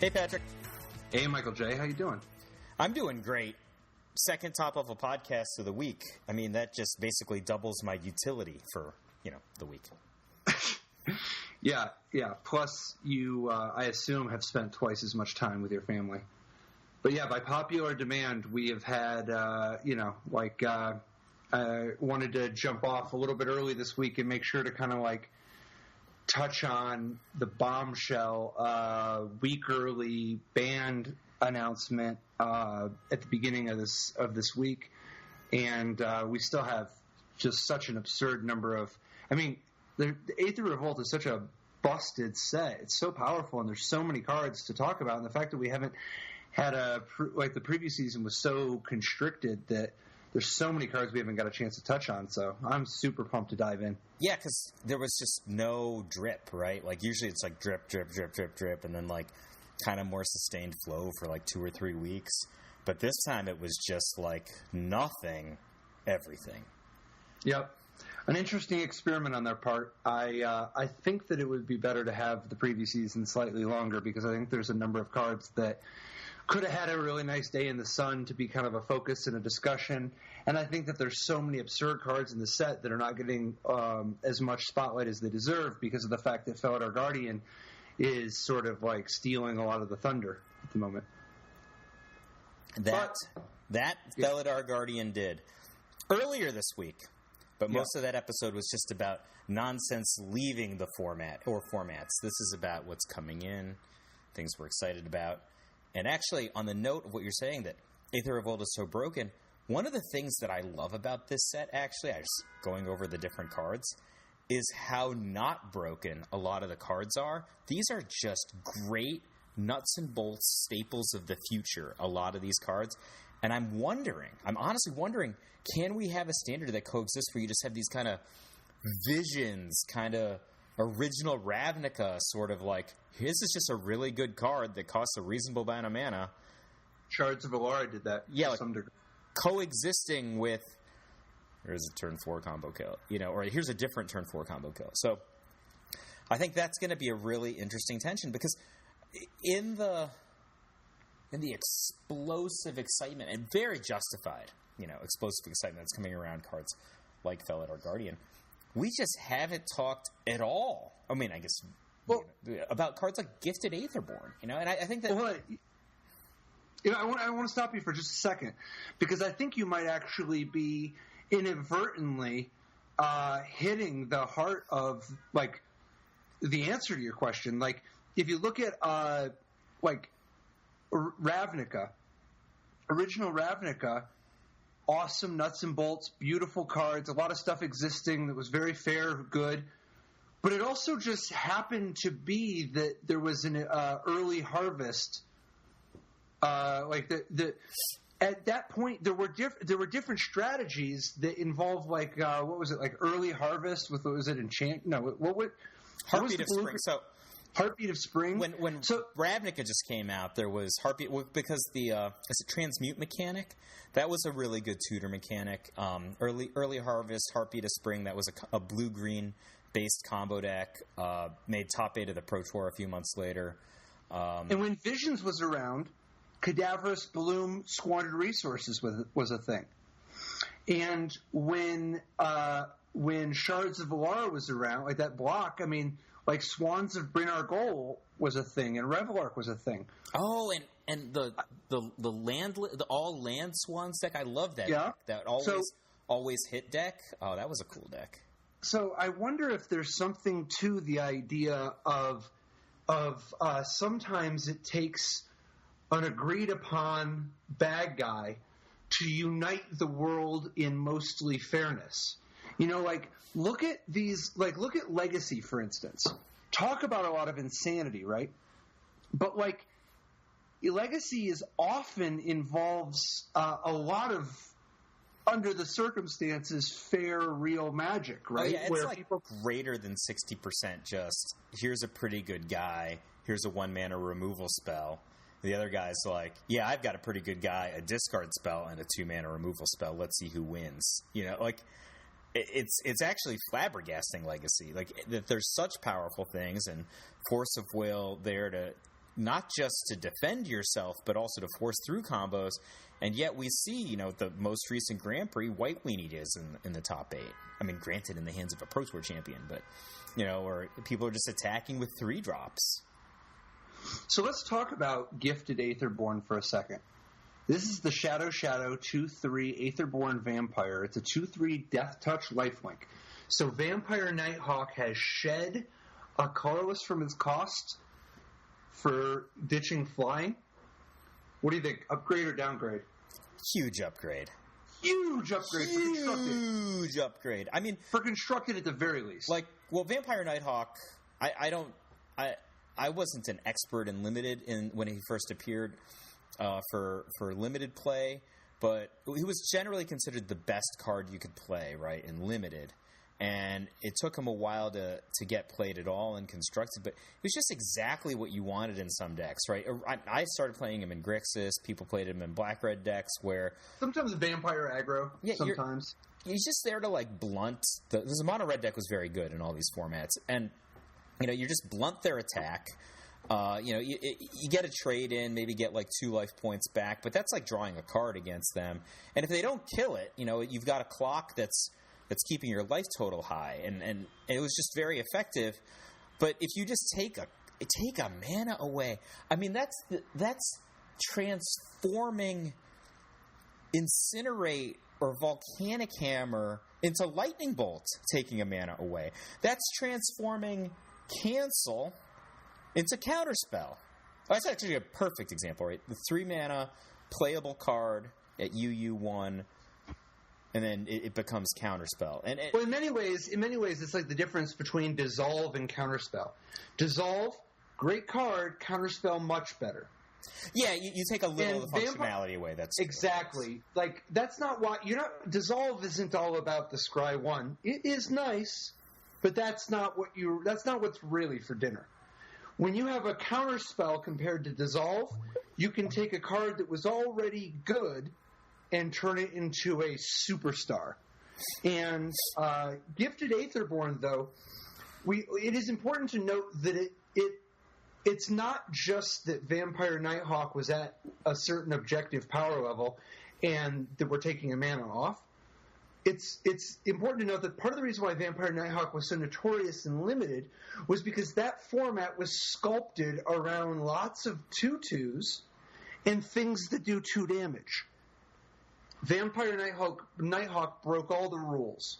Hey, Patrick. Hey, Michael J. How you doing? I'm doing great. Second top-level podcast of the week. I mean, that just basically doubles my utility for, the week. Yeah. Plus, you, I assume, have spent twice as much time with your family. But yeah, by popular demand, we have had, I wanted to jump off a little bit early this week and make sure to kind of touch on the bombshell week early band announcement at the beginning of this week, and we still have just such an absurd number of. I mean, the Aether Revolt is such a busted set. It's so powerful, and there's so many cards to talk about. And the fact that we haven't had the previous season was so constricted that there's so many cards we haven't got a chance to touch on. So I'm super pumped to dive in. Yeah, because there was just no drip, right? Usually it's drip, drip, drip, drip, drip, and then kind of more sustained flow for 2 or 3 weeks. But this time it was just nothing, everything. Yep. An interesting experiment on their part. I think that it would be better to have the previous season slightly longer because I think there's a number of cards that could have had a really nice day in the sun to be kind of a focus and a discussion. And I think that there's so many absurd cards in the set that are not getting as much spotlight as they deserve because of the fact that Felidar Guardian is sort of stealing a lot of the thunder at the moment. That Felidar Guardian did earlier this week. But most of that episode was just about nonsense leaving the format or formats. This is about what's coming in, things we're excited about. And actually, on the note of what you're saying, that Aether Revolt is so broken, one of the things that I love about this set, actually, I was going over the different cards, is how not broken a lot of the cards are. These are just great nuts and bolts staples of the future, a lot of these cards. And I'm honestly wondering, can we have a standard that coexists where you just have these kind of visions, kind of original Ravnica, sort of this is just a really good card that costs a reasonable amount of mana. Shards of Alara did that to some degree. Coexisting with, here's a turn 4 combo kill, or here's a different turn 4 combo kill. So I think that's going to be a really interesting tension because in the explosive excitement, and very justified, explosive excitement that's coming around cards like Felidar Guardian, we just haven't talked at all. I mean, I guess about cards like Gifted Aetherborn, and I think that. Well, I want to stop you for just a second because I think you might actually be inadvertently hitting the heart of the answer to your question. If you look at Ravnica, original Ravnica, awesome nuts and bolts, beautiful cards, a lot of stuff existing that was very fair, good. But it also just happened to be that there was an early harvest. At that point, there were different strategies that involved what was it, early harvest with, what was it, enchant? No, what Heartbeat of Spring. So Heartbeat of Spring. When Ravnica just came out, there was Heartbeat because the is it Transmute mechanic? That was a really good tutor mechanic. Early Harvest, Heartbeat of Spring. That was a blue-green based combo deck. Made top 8 of the Pro Tour a few months later. And when Visions was around, Cadaverous Bloom Squandered Resources was a thing. And when Shards of Alara was around, that block, I mean. Swans of Bryn Argol was a thing, and Revelark was a thing. Oh, and the all land Swans deck, I love that deck. That always hit deck. Oh, that was a cool deck. So I wonder if there's something to the idea of sometimes it takes an agreed upon bad guy to unite the world in mostly fairness. Look at these, look at Legacy, for instance. Talk about a lot of insanity, right? But, Legacy often involves a lot of, under the circumstances, fair, real magic, right? Oh, yeah, it's where people greater than 60% just, here's a pretty good guy, here's a 1-mana removal spell. The other guy's I've got a pretty good guy, a discard spell, and a 2-mana removal spell. Let's see who wins. It's actually flabbergasting Legacy. That there's such powerful things and force of will there to not just to defend yourself, but also to force through combos. And yet we see, the most recent Grand Prix, White Weenie is in the top 8. I mean, granted, in the hands of a Pro Tour champion, but, or people are just attacking with 3 drops. So let's talk about Gifted Aetherborn for a second. This is the Shadow 2/3 Aetherborn Vampire. It's a 2/3 Death Touch lifelink. So Vampire Nighthawk has shed a colorless from its cost for ditching flying. What do you think? Upgrade or downgrade? Huge upgrade. Huge upgrade for Constructed. Huge upgrade. I mean, for Constructed at the very least. Vampire Nighthawk, I wasn't an expert in Limited when he first appeared for Limited play, but he was generally considered the best card you could play, right, in Limited. And it took him a while to get played at all in Constructed, but it was just exactly what you wanted in some decks, right? I started playing him in Grixis. People played him in black-red decks where... Sometimes Vampire aggro, sometimes. He's just there to, blunt... The mono-red deck was very good in all these formats. And, you just blunt their attack. You get a trade in, maybe get 2 life points back, but that's like drawing a card against them. And if they don't kill it, you've got a clock that's keeping your life total high, and it was just very effective. But if you just take a mana away, I mean that's transforming Incinerate or Volcanic Hammer into Lightning Bolt, taking a mana away. That's transforming Cancel into Counterspell. That's actually a perfect example, right? The 3 mana playable card at UU1. And then it becomes Counterspell. Well, in many ways, it's like the difference between Dissolve and Counterspell. Dissolve, great card. Counterspell, much better. Yeah, you take a little of the functionality away. That's exactly that's not why Dissolve isn't all about the Scry 1. It is nice, but that's not what's really for dinner. When you have a Counterspell compared to Dissolve, you can take a card that was already good and turn it into a superstar. And Gifted Aetherborn, though, it is important to note that it's not just that Vampire Nighthawk was at a certain objective power level and that we're taking a mana off. It's important to note that part of the reason why Vampire Nighthawk was so notorious and limited was because that format was sculpted around lots of 2/2s and things that do 2 damage. Vampire Nighthawk broke all the rules.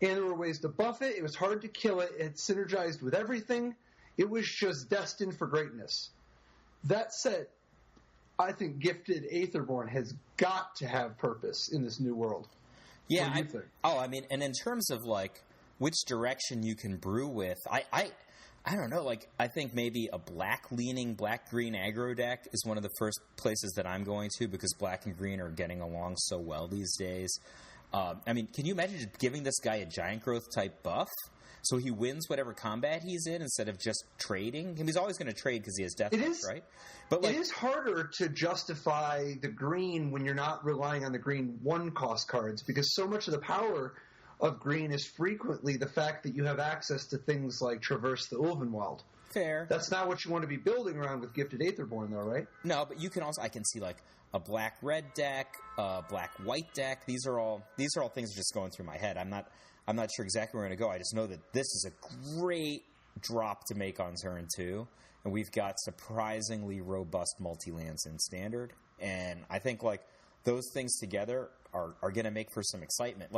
And there were ways to buff it. It was hard to kill it. It synergized with everything. It was just destined for greatness. That said, I think Gifted Aetherborn has got to have purpose in this new world. Yeah. What do you think? I mean, and in terms of, which direction you can brew with, I don't know, I think maybe a black-leaning, black-green aggro deck is one of the first places that I'm going to, because black and green are getting along so well these days. I mean, can you imagine just giving this guy a Giant Growth-type buff so he wins whatever combat he's in instead of just trading? He's always going to trade because he has Death Touch, right? But it is harder to justify the green when you're not relying on the green 1-cost cards, because so much of the power of green is frequently the fact that you have access to things like Traverse the Ulvenwald. Fair. That's not what you want to be building around with Gifted Aetherborn, though, right? No, but you can also, I can see a black-red deck, a black-white deck. These are all things just going through my head. I'm not sure exactly where we're going to go. I just know that this is a great drop to make on turn 2, and we've got surprisingly robust multi-lands in Standard, and I think those things together are going to make for some excitement.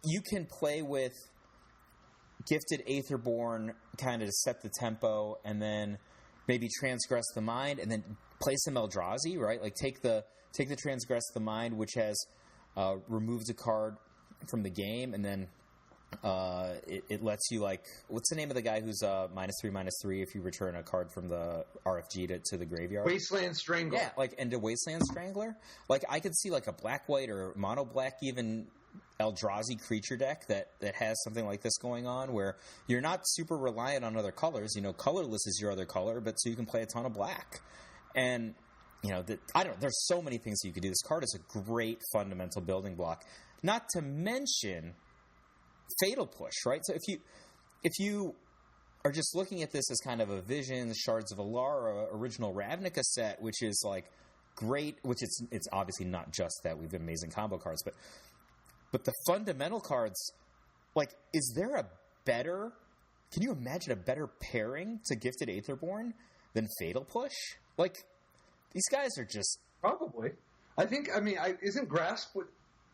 You can play with Gifted Aetherborn kind of to set the tempo, and then maybe Transgress the Mind, and then play some Eldrazi, right? Take the Transgress the Mind, which has removed a card from the game, and then it lets you what's the name of the guy who's -3/-3 if you return a card from the RFG to the graveyard? Wasteland Strangler. Yeah, and a Wasteland Strangler. I could see a black-white or mono-black even Eldrazi creature deck that has something like this going on, where you're not super reliant on other colors. Colorless is your other color, but so you can play a ton of black. And I don't know. There's so many things you could do. This card is a great fundamental building block. Not to mention Fatal Push, right? So if you are just looking at this as kind of a Vision, Shards of Alara, original Ravnica set, which is like great. Which it's obviously not just that we have amazing combo cards, but the fundamental cards, like, is there a better? Can you imagine a better pairing to Gifted Aetherborn than Fatal Push? Like, these guys are just probably. I think. I mean, isn't Grasp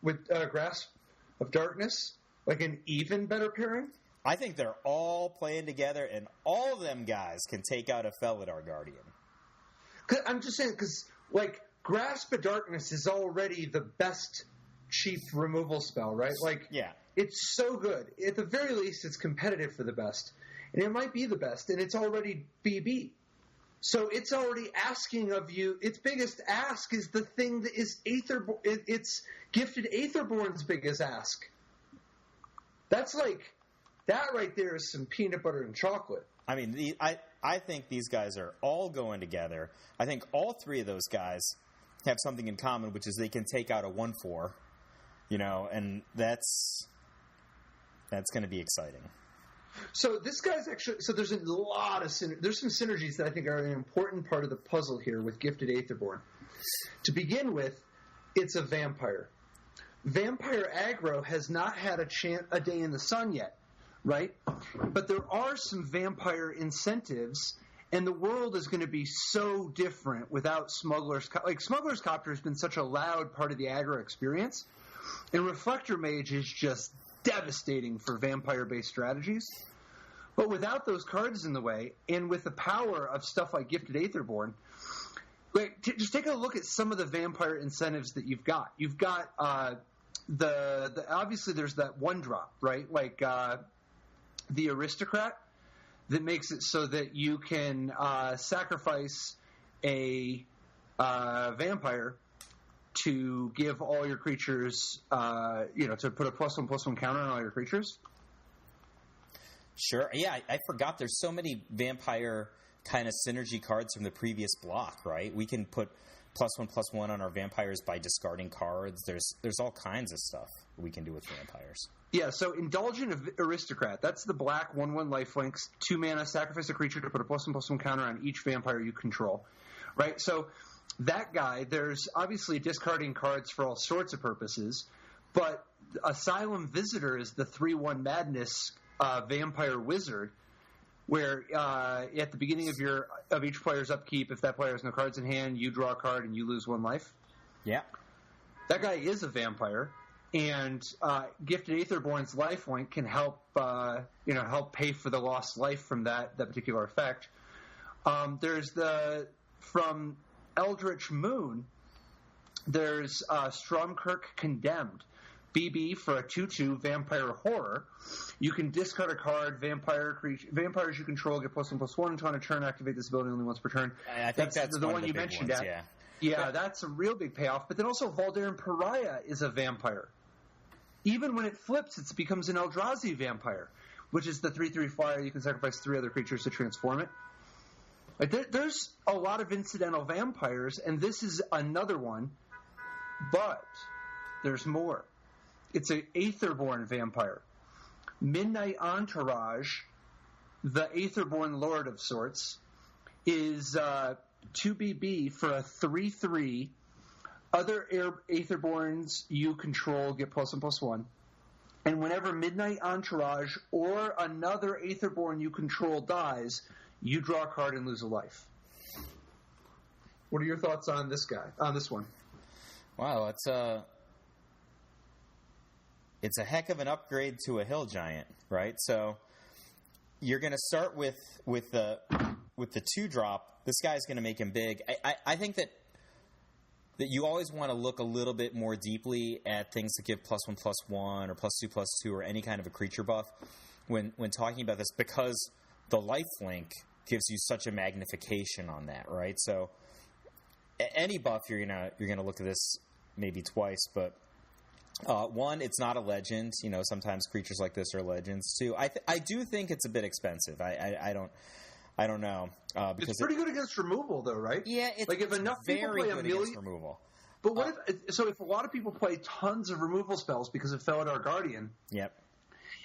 with Grasp of Darkness like an even better pairing? I think they're all playing together, and all of them guys can take out a Felidar Guardian. I'm just saying, because, like, Grasp of Darkness is already the best cheap removal spell, right? Like, yeah. It's so good. At the very least, it's competitive for the best. And it might be the best, and it's already BB. So it's already asking of you. Its biggest ask is the thing that is it's Gifted Aetherborn's biggest ask. That's like, that right there is some peanut butter and chocolate. I mean, I think these guys are all going together. I think all three of those guys have something in common, which is they can take out a 1/4, and that's going to be exciting. So this guy's actually, so there's a lot of there's some synergies that I think are an important part of the puzzle here with Gifted Aetherborn. To begin with, it's a vampire. Vampire aggro has not had a day in the sun yet, right? But there are some vampire incentives, and the world is going to be so different without Smuggler's like Smuggler's Copter has been such a loud part of the aggro experience, and Reflector Mage is just devastating for vampire-based strategies. But without those cards in the way, and with the power of stuff like Gifted Aetherborn, like, just take a look at some of the vampire incentives that you've got. You've got the obviously there's that 1-drop, right? Like the Aristocrat that makes it so that you can sacrifice a vampire to give all your creatures, to put a +1/+1 counter on all your creatures. Sure. Yeah, I forgot there's so many vampire kind of synergy cards from the previous block, right? We can put +1/+1 on our vampires by discarding cards. There's all kinds of stuff we can do with vampires. Yeah, so Indulgent Aristocrat, that's the black 1/1 lifelinks, 2 mana, sacrifice a creature to put a +1/+1 counter on each vampire you control, right? So that guy, there's obviously discarding cards for all sorts of purposes, but Asylum Visitor is the 3/1 Madness vampire wizard, where at the beginning of each player's upkeep, if that player has no cards in hand, you draw a card and you lose 1 life. Yeah, that guy is a vampire, and Gifted Aetherborn's lifelink can help help pay for the lost life from that particular effect. There's from Eldritch Moon, there's Stromkirk Condemned. BB for a 2/2 vampire horror. You can discard a card, vampires you control get +1/+1 until on a turn, activate this ability only once per turn. I think that's the one you mentioned. Ones, yeah, that's a real big payoff. But then also Valdarin Pariah is a vampire. Even when it flips, it becomes an Eldrazi vampire, which is the 3/3 flyer. You can sacrifice 3 other creatures to transform it. Like there's a lot of incidental vampires, and this is another one. But there's more. It's an Aetherborn vampire. Midnight Entourage, the Aetherborn Lord of sorts, is 2 BB for a 3/3. Other Aetherborns you control get +1/+1. And whenever Midnight Entourage or another Aetherborn you control dies, you draw a card and lose a life. What are your thoughts on this guy? On this one? Wow, it's a heck of an upgrade to a Hill Giant, right? So you're going to start with the 2-drop. This guy's going to make him big. I think that you always want to look a little bit more deeply at things that give +1/+1 or +2/+2 or any kind of a creature buff when talking about this, because the lifelink gives you such a magnification on that, right? So any buff you're gonna look at this maybe twice, but one, it's not a legend. Sometimes creatures like this are legends too. I do think it's a bit expensive. I don't know because it's pretty good against removal, though, right? Yeah, it's like if enough people play a million removal. But what if a lot of people play tons of removal spells because of Felidar Guardian? Yep.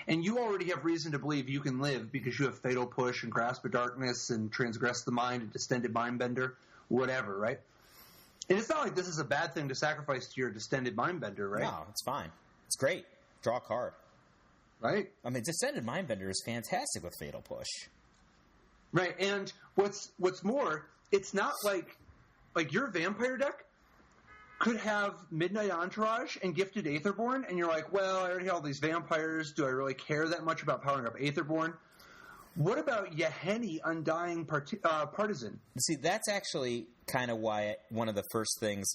and you already have reason to believe you can live because you have Fatal Push and Grasp of Darkness and Transgress the Mind and Distended Mindbender, whatever, right? And it's not like this is a bad thing to sacrifice to your Distended Mindbender, right? No, it's fine. It's great. Draw a card. Right? I mean, Distended Mindbender is fantastic with Fatal Push. Right, and what's more, it's not like your vampire deck could have Midnight Entourage and Gifted Aetherborn, and you're like, well, I already have all these vampires. Do I really care that much about powering up Aetherborn? What about Yahenni Undying Partisan? See, that's actually kind of why one of the first things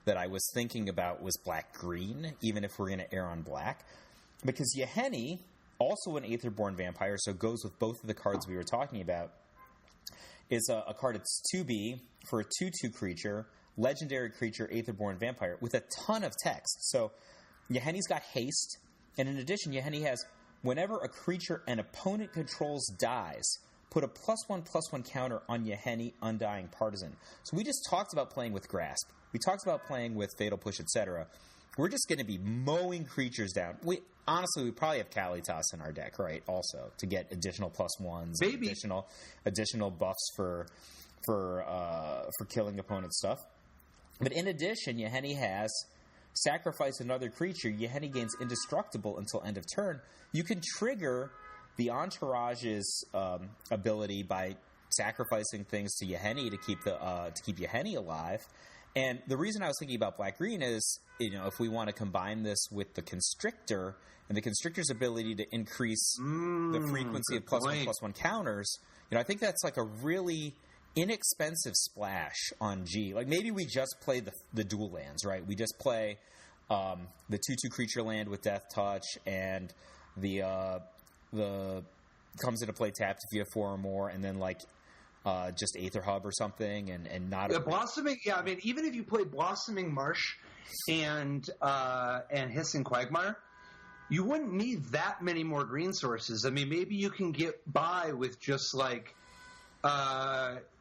that I was thinking about was black-green, even if we're going to err on black. Because Yahenni, also an Aetherborn vampire, so goes with both of the cards we were talking about, is a card that's 2B for a 2/2 creature, legendary creature, Aetherborn vampire, with a ton of text. So Yahenni's got haste, and in addition, Yahenni has, whenever a creature an opponent controls dies, put a +1/+1 counter on Yahenni Undying Partisan. So we just talked about playing with Grasp. We talked about playing with Fatal Push, etc. We're just going to be mowing creatures down. Honestly, we probably have Kalitas in our deck, right? Also, to get additional +1s, Maybe. additional buffs for killing opponent stuff. But in addition, Yahenni has sacrifice another creature. Yahenni gains indestructible until end of turn. You can trigger the Entourage's ability by sacrificing things to Yahenni to keep Yahenni alive. And the reason I was thinking about black-green is, if we want to combine this with the Constrictor and the Constrictor's ability to increase the frequency of +1/+1 counters, I think that's like a really inexpensive splash on G. Like maybe we just play the dual lands, right? We just play the 2/2 creature land with Death Touch, and the comes into play tapped if you have 4 or more, and then just Aether Hub or something, and not Blossoming. Yeah, I mean, even if you play Blossoming Marsh and Hissing Quagmire, you wouldn't need that many more green sources. I mean, maybe you can get by with just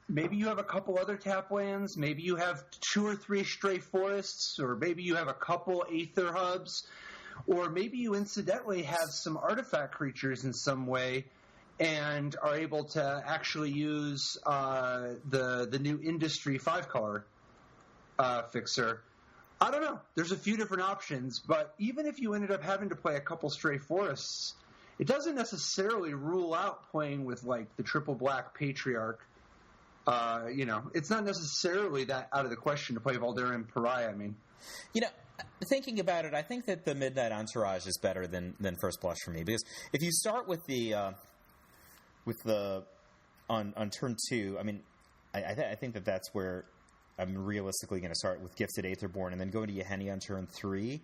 maybe you have a couple other tap lands, maybe you have 2 or 3 stray forests, or maybe you have a couple Aether Hubs, or maybe you incidentally have some artifact creatures in some way and are able to actually use the new Industry 5-color fixer. I don't know. There's a few different options, but even if you ended up having to play a couple stray forests, it doesn't necessarily rule out playing with the triple black Patriarch. It's not necessarily that out of the question to play Valderan Pariah. I mean, thinking about it, I think that the Midnight Entourage is better than First Blush for me, because if you start with on turn 2, I mean, I think that's where I'm realistically going to start with Gifted Aetherborn, and then go to Yahenni on turn 3.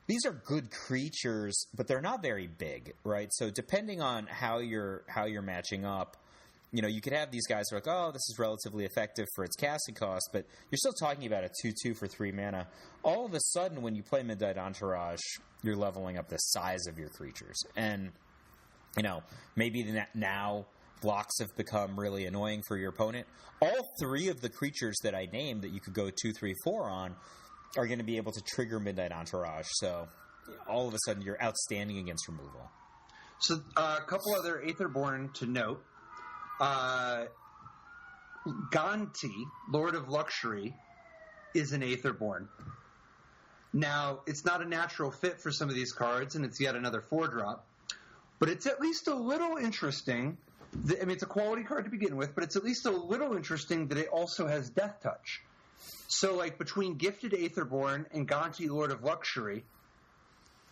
These are good creatures, but they're not very big, right? So depending on how you're matching up, you could have these guys who are like, oh, this is relatively effective for its casting cost, but you're still talking about a 2/2 for 3 mana. All of a sudden, when you play Midnight Entourage, you're leveling up the size of your creatures. And, maybe now blocks have become really annoying for your opponent. All 3 of the creatures that I named that you could go 2, 3, 4 on are going to be able to trigger Midnight Entourage. So all of a sudden, you're outstanding against removal. So a couple other Aetherborn to note. Ganti, Lord of Luxury, is an Aetherborn. Now, it's not a natural fit for some of these cards, and it's yet another 4-drop, but it's at least a little interesting. I mean, it's a quality card to begin with, but it's at least a little interesting that it also has Death Touch. So, between Gifted Aetherborn and Ganti, Lord of Luxury,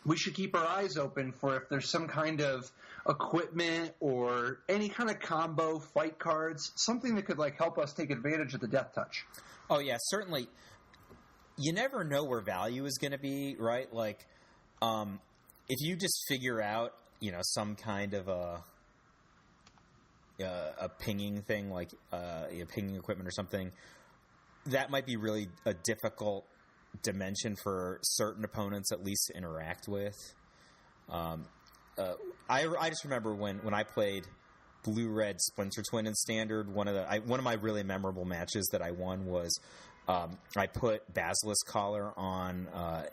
we should keep our eyes open for if there's some kind of equipment or any kind of combo fight cards, something that could help us take advantage of the Death Touch. Oh yeah, certainly. You never know where value is going to be, right? If you just figure out, some kind of a pinging thing, pinging equipment or something, that might be really a difficult dimension for certain opponents at least to interact with. I just remember when I played Blue-Red Splinter Twin in Standard, one of my really memorable matches that I won was I put Basilisk Collar on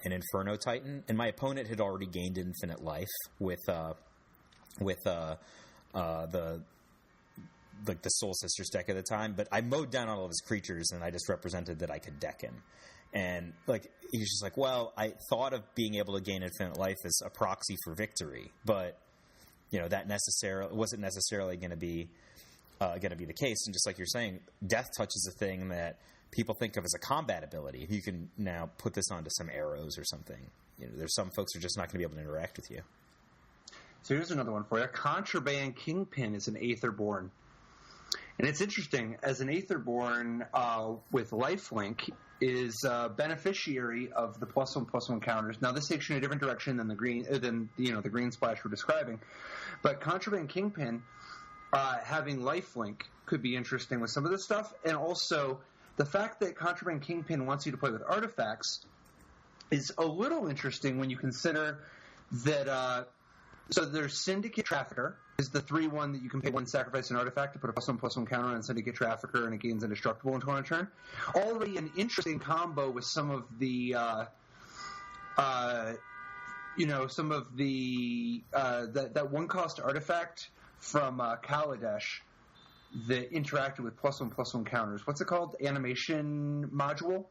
an Inferno Titan, and my opponent had already gained infinite life with the Soul Sisters deck at the time. But I mowed down all of his creatures, and I just represented that I could deck him. And like he's just like, well, I thought of being able to gain infinite life as a proxy for victory, but that wasn't necessarily going to be the case. And just like you're saying, Death Touch is a thing that people think of as a combat ability. You can now put this onto some arrows or something. There's some folks who are just not going to be able to interact with you. So here's another one for you. Contraband Kingpin is an Aetherborn. And it's interesting, as an Aetherborn with lifelink is beneficiary of the +1/+1 counters. Now this takes you in a different direction than the green splash we're describing. But Contraband Kingpin having lifelink could be interesting with some of this stuff. And also the fact that Contraband Kingpin wants you to play with artifacts is a little interesting when you consider that so there's Syndicate Trafficker is the 3/1 that you can pay 1 sacrifice an artifact to put a +1/+1 counter on Syndicate Trafficker, and it gains indestructible until on a turn. Already an interesting combo with some of the that 1-cost artifact from Kaladesh that interacted with +1/+1 counters. What's it called? Animation module?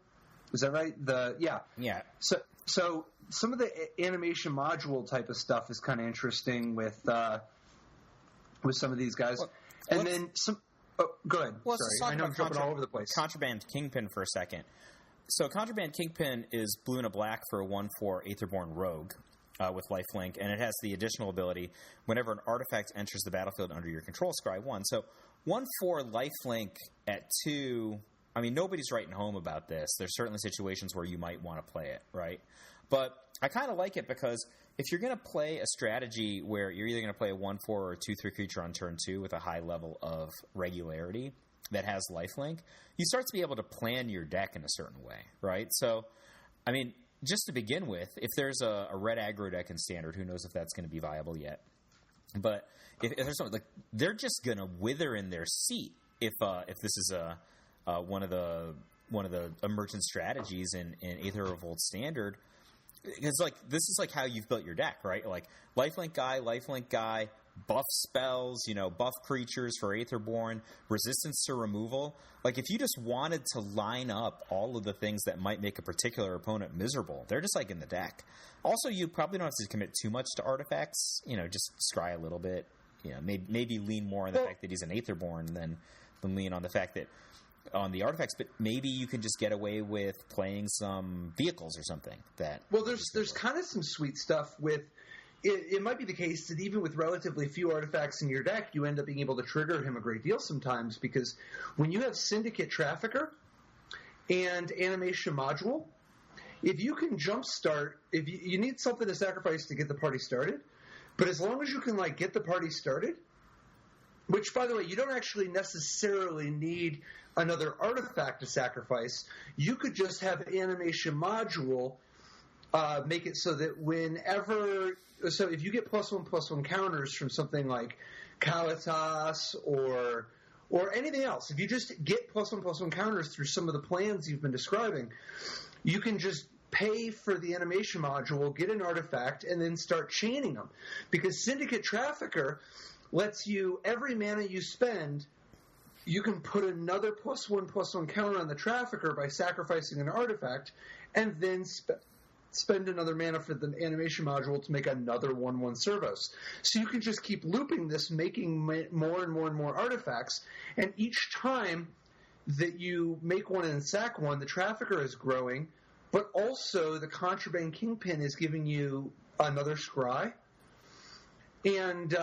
Is that right? Yeah. So some of the animation module type of stuff is kind of interesting with some of these guys. Then some. Oh, go ahead. Well, sorry, I know I'm jumping all over the place. Contraband Kingpin for a second. So Contraband Kingpin is blue and a black for a 1/4 Aetherborn Rogue with lifelink, and it has the additional ability whenever an artifact enters the battlefield under your control, scry 1. So 1/4 lifelink at 2. I mean, nobody's writing home about this. There's certainly situations where you might want to play it, right? But I kind of like it because if you're going to play a strategy where you're either going to play a 1/4 or a 2/3 creature on turn 2 with a high level of regularity that has lifelink, you start to be able to plan your deck in a certain way, right? So, I mean, just to begin with, if there's a red aggro deck in Standard, who knows if that's going to be viable yet? But if there's something like, they're just going to wither in their seat if this is one of the emergent strategies in Aether Revolt Standard. It's like, this is like how you've built your deck, right? Like lifelink guy, buff spells, buff creatures for Aetherborn, resistance to removal. Like if you just wanted to line up all of the things that might make a particular opponent miserable, they're just like in the deck. Also, you probably don't have to commit too much to artifacts. Just scry a little bit. Maybe lean more on the fact that he's an Aetherborn than lean on the fact that on the artifacts, but maybe you can just get away with playing some vehicles or something. There's kind of some sweet stuff with it. It might be the case that even with relatively few artifacts in your deck, you end up being able to trigger him a great deal sometimes, because when you have Syndicate Trafficker and Animation Module, if you can jumpstart, if you need something to sacrifice to get the party started, but as long as you can get the party started, which, by the way, you don't actually necessarily need another artifact to sacrifice. You could just have Animation Module make it so that whenever – so if you get +1/+1 counters from something like Kalatas or anything else, if you just get +1/+1 counters through some of the plans you've been describing, you can just pay for the Animation Module, get an artifact, and then start chaining them. Because Syndicate Trafficker – lets you, every mana you spend, you can put another +1/+1 counter on the Trafficker by sacrificing an artifact, and then spend another mana for the Animation Module to make another 1/1 Servos. So you can just keep looping this, making more and more and more artifacts, and each time that you make one and sack one, the Trafficker is growing, but also the Contraband Kingpin is giving you another scry, and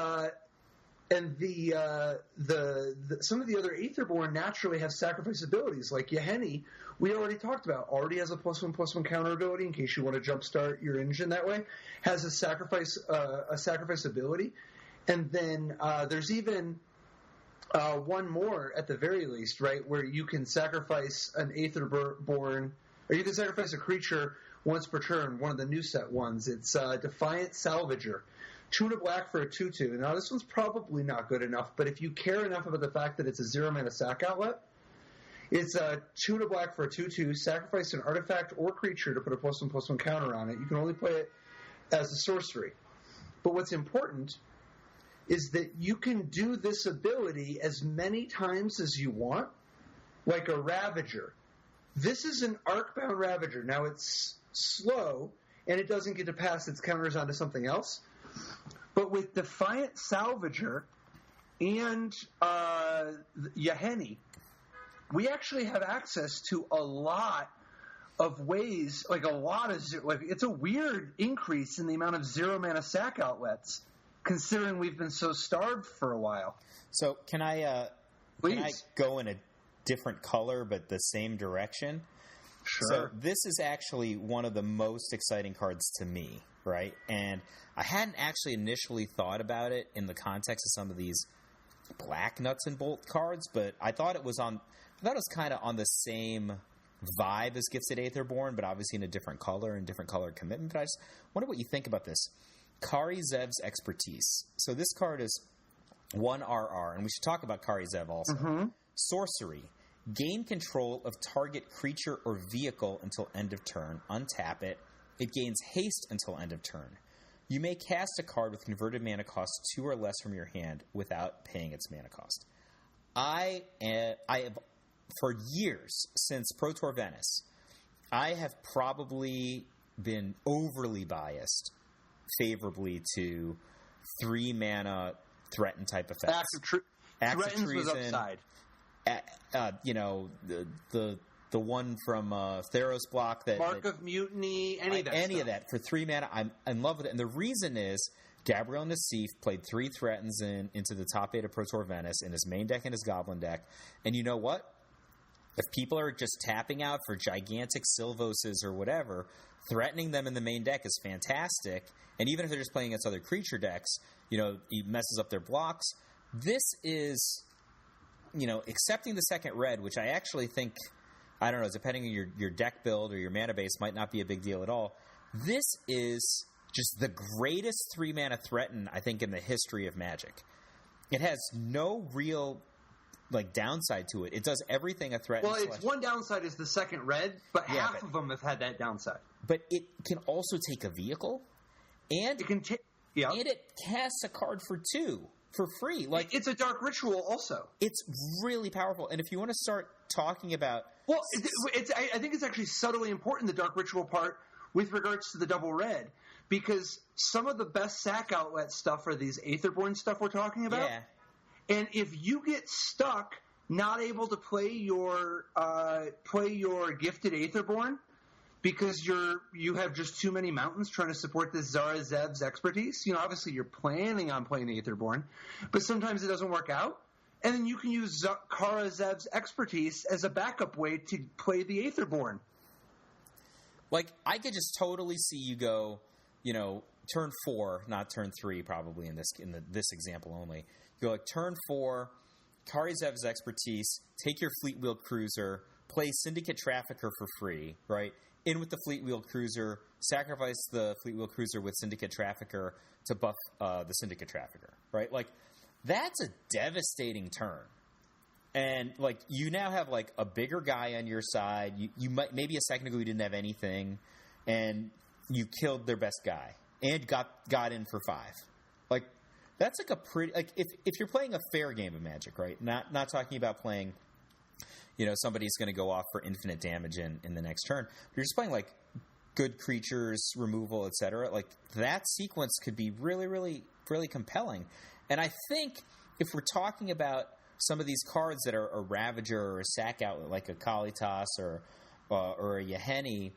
some of the other Aetherborn naturally have sacrifice abilities, like Yeheni, we already talked about, already has a +1/+1 counter ability in case you want to jumpstart your engine that way, has a sacrifice ability, and then there's even one more at the very least, right, where you can sacrifice an Aetherborn, or you can sacrifice a creature once per turn, one of the new set ones. It's Defiant Salvager. 2 and a black for a 2/2. Now, this one's probably not good enough, but if you care enough about the fact that it's a 0-mana sack outlet, It's a 2 to black for a 2/2. Sacrifice an artifact or creature to put a +1/+1 counter on it. You can only play it as a sorcery. But what's important is that you can do this ability as many times as you want, like a Ravager. This is an Arcbound Ravager. Now, it's slow, and it doesn't get to pass its counters onto something else. But with Defiant Salvager and Yahenni, we actually have access to a lot of ways, it's a weird increase in the amount of 0-mana sack outlets, considering we've been so starved for a while. So can I go in a different color but the same direction? Sure. So this is actually one of the most exciting cards to me, right? And I hadn't actually initially thought about it in the context of some of these black nuts and bolt cards, but I thought it was kind of on the same vibe as Gifted Aetherborn, but obviously in a different color and different color commitment. But I just wonder what you think about this. Kari Zev's Expertise. So this card is 1 RR, and we should talk about Kari Zev also. Mm-hmm. Sorcery. Gain control of target creature or vehicle until end of turn. Untap it. It gains haste until end of turn. You may cast a card with converted mana cost 2 or less from your hand without paying its mana cost. I have, for years, since Pro Tour Venice, I have probably been overly biased favorably to 3-mana threaten type effects. Acts of Threatens Treason, was upside. The one from Theros block that Mark of Mutiny, any of that for 3 mana. I'm in love with it, and the reason is Gabriel Nassif played 3 threatens into the top 8 of Pro Tour Venice in his main deck and his Goblin deck, and you know what? If people are just tapping out for gigantic Sylvoses or whatever, threatening them in the main deck is fantastic, and even if they're just playing against other creature decks, he messes up their blocks. This is, accepting the second red, which I actually think, I don't know, depending on your deck build or your mana base, might not be a big deal at all. This is just the greatest 3-mana threaten, I think, in the history of Magic. It has no real downside to it. It does everything a threat. Well, its one downside is the second red, but half of them have had that downside. But it can also take a vehicle, and it can and it casts a card for 2 for free. It's a Dark Ritual also. It's really powerful. And if you want to start talking about, I think it's actually subtly important, the Dark Ritual part, with regards to the double red, because some of the best sack outlet stuff are these Aetherborn stuff we're talking about. Yeah. And if you get stuck not able to play your Gifted Aetherborn because you have just too many mountains trying to support this Zara Zev's Expertise, obviously you're planning on playing Aetherborn, but sometimes it doesn't work out, and then you can use Kara Zev's Expertise as a backup way to play the Aetherborn. I could just totally see you go, turn 4, not turn 3, probably in this example only. You go turn 4, Kari Zev's Expertise, take your Fleet Wheel Cruiser, play Syndicate Trafficker for free, right? In with the Fleet Wheel Cruiser, sacrifice the Fleet Wheel Cruiser with Syndicate Trafficker to buff the Syndicate Trafficker, right? That's a devastating turn. And, you now have, a bigger guy on your side. You might, maybe a second ago you didn't have anything, and you killed their best guy and got in for 5. That's a pretty, if you're playing a fair game of Magic, right? Not talking about playing, somebody's going to go off for infinite damage in the next turn. But you're just playing good creatures, removal, etc. That sequence could be really, really, really compelling. And I think if we're talking about some of these cards that are a Ravager or a sack outlet, like a Kalitas or a Yahenni,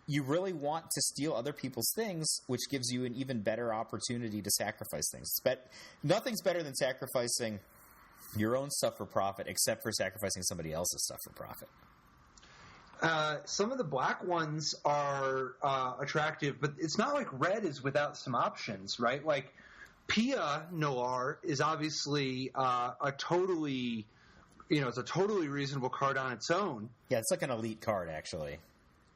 you really want to steal other people's things, which gives you an even better opportunity to sacrifice things. Nothing's better than sacrificing your own stuff for profit, except for sacrificing somebody else's stuff for profit. Some of the black ones are attractive, but it's not like red is without some options, right? Pia Noir is obviously a totally reasonable card on its own. Yeah, it's like an elite card, actually.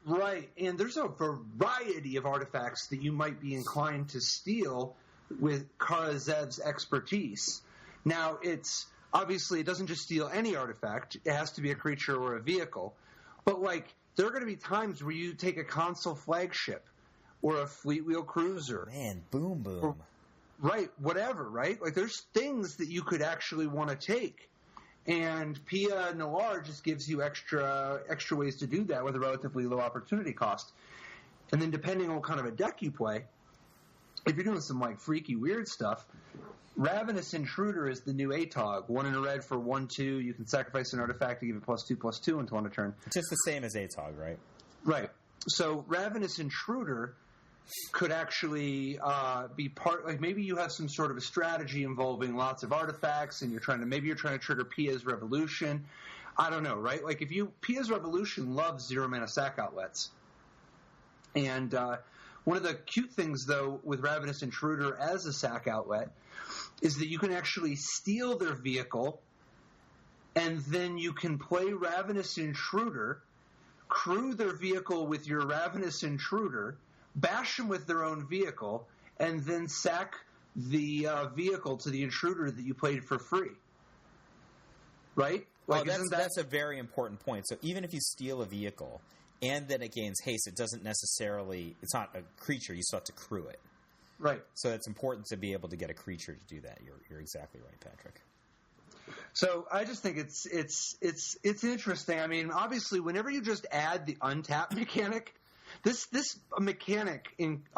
Right, and there's a variety of artifacts that you might be inclined to steal with Kara Zev's Expertise. Now, it's obviously it doesn't just steal any artifact. It has to be a creature or a vehicle. But, like, there are going to be times where you take a console flagship or a fleet wheel cruiser. Man, boom, boom. Or, right, whatever, right? Like, there's things that you could actually want to take. And Pia Noir just gives you extra ways to do that with a relatively low opportunity cost. And then depending on what kind of a deck you play, if you're doing some, like, freaky, weird stuff, Ravenous Intruder is the new ATOG. 1 in a red for 1/2. You can sacrifice an artifact to give it +2/+2 until end of turn. Just the same as ATOG, right? Right. So Ravenous Intruder could actually be part. Like maybe you have some sort of a strategy involving lots of artifacts, and you're trying to trigger Pia's Revolution. I don't know, right? Like if Pia's Revolution loves 0 mana sack outlets, and one of the cute things though with Ravenous Intruder as a sack outlet is that you can actually steal their vehicle, and then you can play Ravenous Intruder, crew their vehicle with your Ravenous Intruder, bash them with their own vehicle, and then sack the vehicle to the intruder that you played for free. Right? Like, that's a very important point. So even if you steal a vehicle and then it gains haste, it's not a creature, you still have to crew it. Right. So it's important to be able to get a creature to do that. You're exactly right, Patrick. So I just think it's interesting. I mean, obviously, whenever you just add the untap mechanic, this mechanic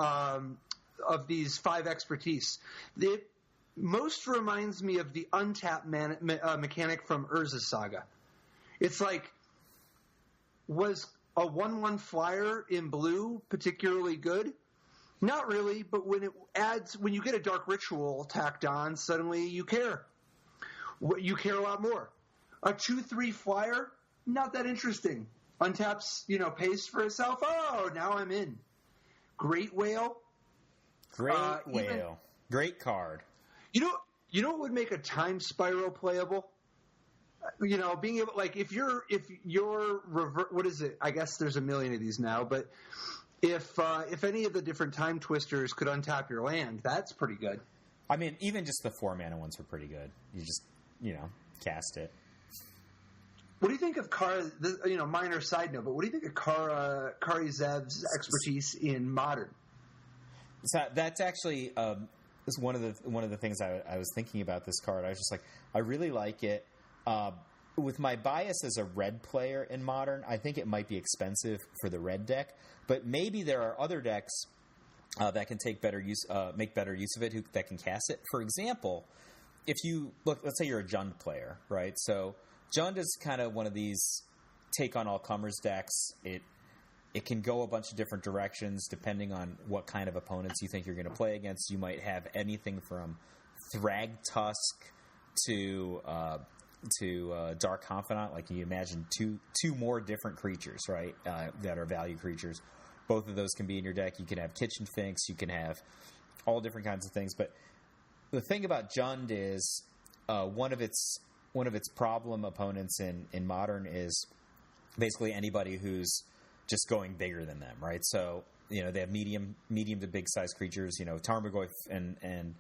of these 5 expertise, it most reminds me of the untap mechanic from Urza's Saga. It's like, was a 1/1 flyer in blue particularly good? Not really, but when you get a Dark Ritual tacked on, suddenly you care. You care a lot more. A 2/3 flyer, not that interesting. Untaps, pays for itself. Oh, now I'm in. Great Whale. Great card. You know what would make a Time Spiral playable? Being able, like, if you're what is it? I guess there's a million of these now, but if any of the different Time Twisters could untap your land, that's pretty good. I mean, even just the 4 mana ones were pretty good. You just, cast it. What do you think of Kara? Minor side note, but what do you think of Kari Zev's expertise in Modern? So that's actually is one of the things I was thinking about this card. I was just like, I really like it. With my bias as a red player in Modern, I think it might be expensive for the red deck, but maybe there are other decks that can make better use of it, that can cast it. For example, if you look, let's say you're a Jund player, right? So Jund is kind of one of these take on all comers decks. It can go a bunch of different directions depending on what kind of opponents you think you're going to play against. You might have anything from Thragtusk to Dark Confidant. Like, you imagine two more different creatures, right? That are value creatures. Both of those can be in your deck. You can have Kitchen Finks. You can have all different kinds of things. But the thing about Jund is one of its problem opponents in Modern is basically anybody who's just going bigger than them, right? So they have medium to big size creatures. Tarmogoyf and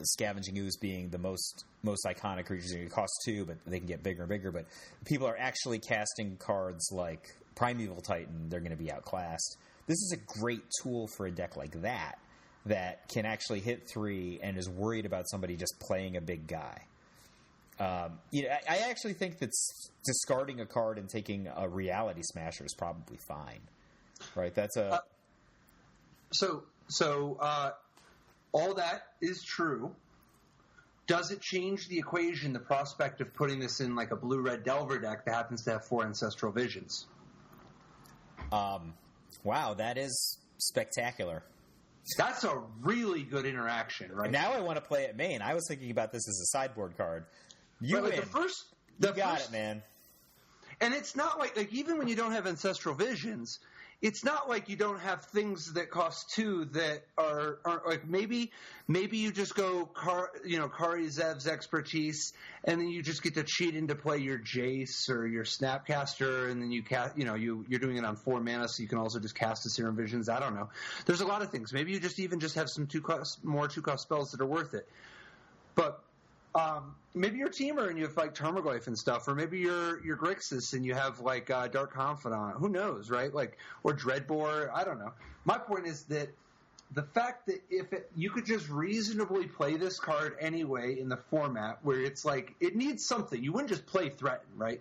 Scavenging Ooze being the most iconic creatures. It costs 2, but they can get bigger and bigger. But people are actually casting cards like Primeval Titan. They're going to be outclassed. This is a great tool for a deck like that can actually hit 3 and is worried about somebody just playing a big guy. I actually think that discarding a card and taking a Reality Smasher is probably fine, right? That's a so all that is true. Does it change the equation, the prospect of putting this in like a blue-red Delver deck that happens to have 4 Ancestral Visions? Wow, that is spectacular. That's a really good interaction, right? Now I want to play it main. I was thinking about this as a sideboard card. You win. You got it, man. And it's not like even when you don't have Ancestral Visions, it's not like you don't have things that cost 2 that are like maybe you just go Kari Zev's expertise, and then you just get to cheat into play your Jace or your Snapcaster, and then you're doing it on 4 mana, so you can also just cast the Serum Visions. I don't know. There's a lot of things. Maybe you just have some 2-cost spells that are worth it. But maybe you're Teamer and you have like Tarmogoyf and stuff, or maybe you're Grixis and you have like Dark Confidant. Who knows, right? Like, or Dreadbore. I don't know. My point is that the fact that you could just reasonably play this card anyway in the format where it's like it needs something. You wouldn't just play Threaten, right?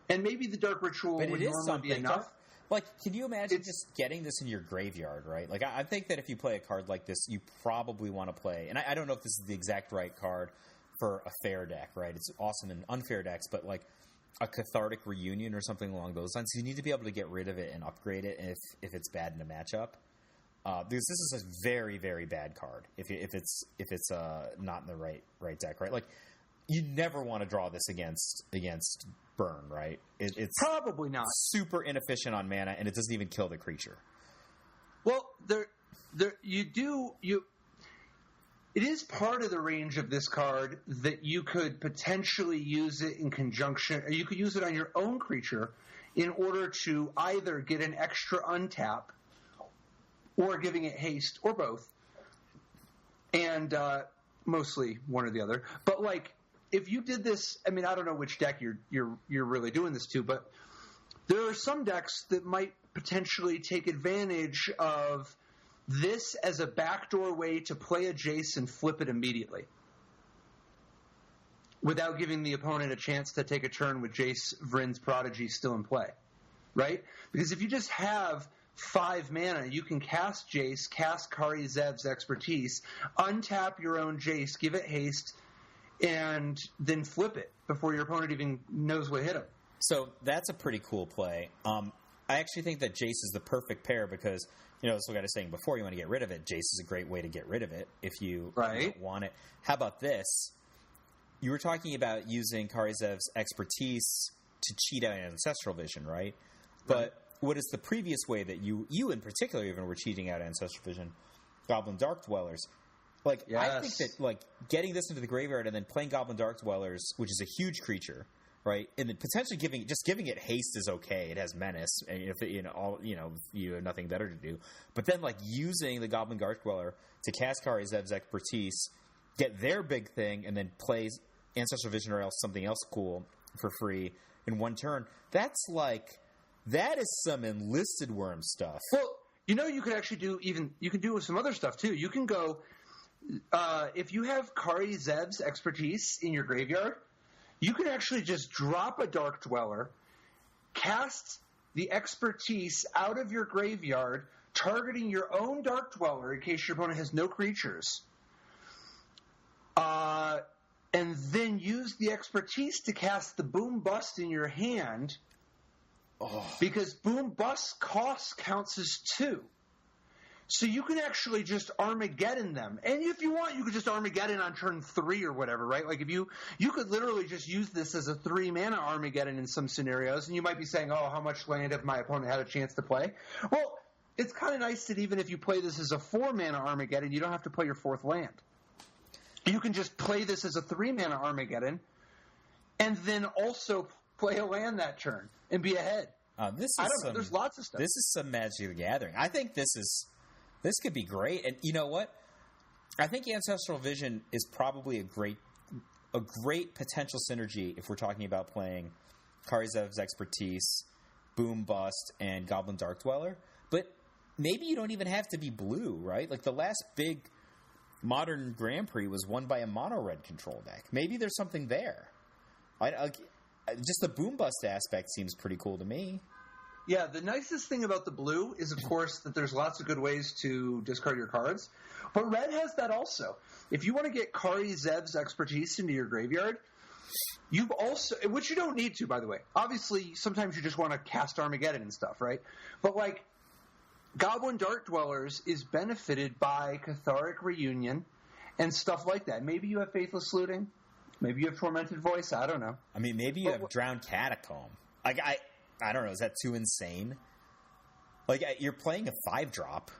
And maybe the Dark Ritual would normally be enough. Like, can you imagine just getting this in your graveyard, right? Like, I think that if you play a card like this, you probably want to play, and I don't know if this is the exact right card for a fair deck, right? It's awesome in unfair decks, but like a Cathartic Reunion or something along those lines, you need to be able to get rid of it and upgrade it if it's bad in a matchup. Because this is a very, very bad card if it's not in the right deck, right? Like, you never want to draw this against Burn, right? It's probably not super inefficient on mana, and it doesn't even kill the creature. Well, it is part of the range of this card that you could potentially use it in conjunction, or you could use it on your own creature in order to either get an extra untap or giving it haste, or both, and mostly one or the other. But like, if you did this, I mean, I don't know which deck you're really doing this to, but there are some decks that might potentially take advantage of this as a backdoor way to play a Jace and flip it immediately, without giving the opponent a chance to take a turn with Jace Vryn's Prodigy still in play, right? Because if you just have 5 mana, you can cast Jace, cast Kari Zev's Expertise, untap your own Jace, give it haste, and then flip it before your opponent even knows what hit him. So that's a pretty cool play. I actually think that Jace is the perfect pair because, that's what I was saying before, you want to get rid of it. Jace is a great way to get rid of it if you don't want it. How about this? You were talking about using Kari Zev's Expertise to cheat out Ancestral Vision, right? But what is the previous way that you in particular even were cheating out Ancestral Vision? Goblin Dark Dwellers. Like, yes. I think that like getting this into the graveyard and then playing Goblin Dark Dwellers, which is a huge creature, right? And then potentially giving it haste is okay. It has menace, and if you have nothing better to do. But then like using the Goblin Dark Dweller to cast Kari Zev's Expertise, get their big thing, and then play Ancestral Vision or else something else cool for free in one turn. That is some Enlisted Worm stuff. Well, you could actually you can do some other stuff too. You can go, if you have Kari Zev's Expertise in your graveyard, you can actually just drop a Dark Dweller, cast the Expertise out of your graveyard, targeting your own Dark Dweller in case your opponent has no creatures, and then use the Expertise to cast the Boom Bust in your hand. Because Boom Bust cost counts as 2. So you can actually just Armageddon them. And if you want, you could just Armageddon on turn 3 or whatever, right? Like if you could literally just use this as a 3-mana Armageddon in some scenarios, and you might be saying, how much land have my opponent had a chance to play? Well, it's kind of nice that even if you play this as a 4-mana Armageddon, you don't have to play your 4th land. You can just play this as a 3-mana Armageddon, and then also play a land that turn and be ahead. There's lots of stuff. This is some Magic the Gathering. I think this could be great. And you know what? I think Ancestral Vision is probably a great potential synergy if we're talking about playing Kari Zev's Expertise, Boom Bust, and Goblin Dark Dweller. But maybe you don't even have to be blue, right? Like the last big modern Grand Prix was won by a mono-red control deck. Maybe there's something there. Just the Boom Bust aspect seems pretty cool to me. Yeah, the nicest thing about the blue is, of course, that there's lots of good ways to discard your cards. But red has that also. If you want to get Kari Zev's Expertise into your graveyard, you've also, which you don't need to, by the way. Obviously, sometimes you just want to cast Armageddon and stuff, right? But like, Goblin Dark Dwellers is benefited by Cathartic Reunion and stuff like that. Maybe you have Faithless Looting. Maybe you have Tormented Voice. I don't know. I mean, maybe you have Drowned Catacomb. Like, I don't know. Is that too insane? Like, you're playing a 5-drop.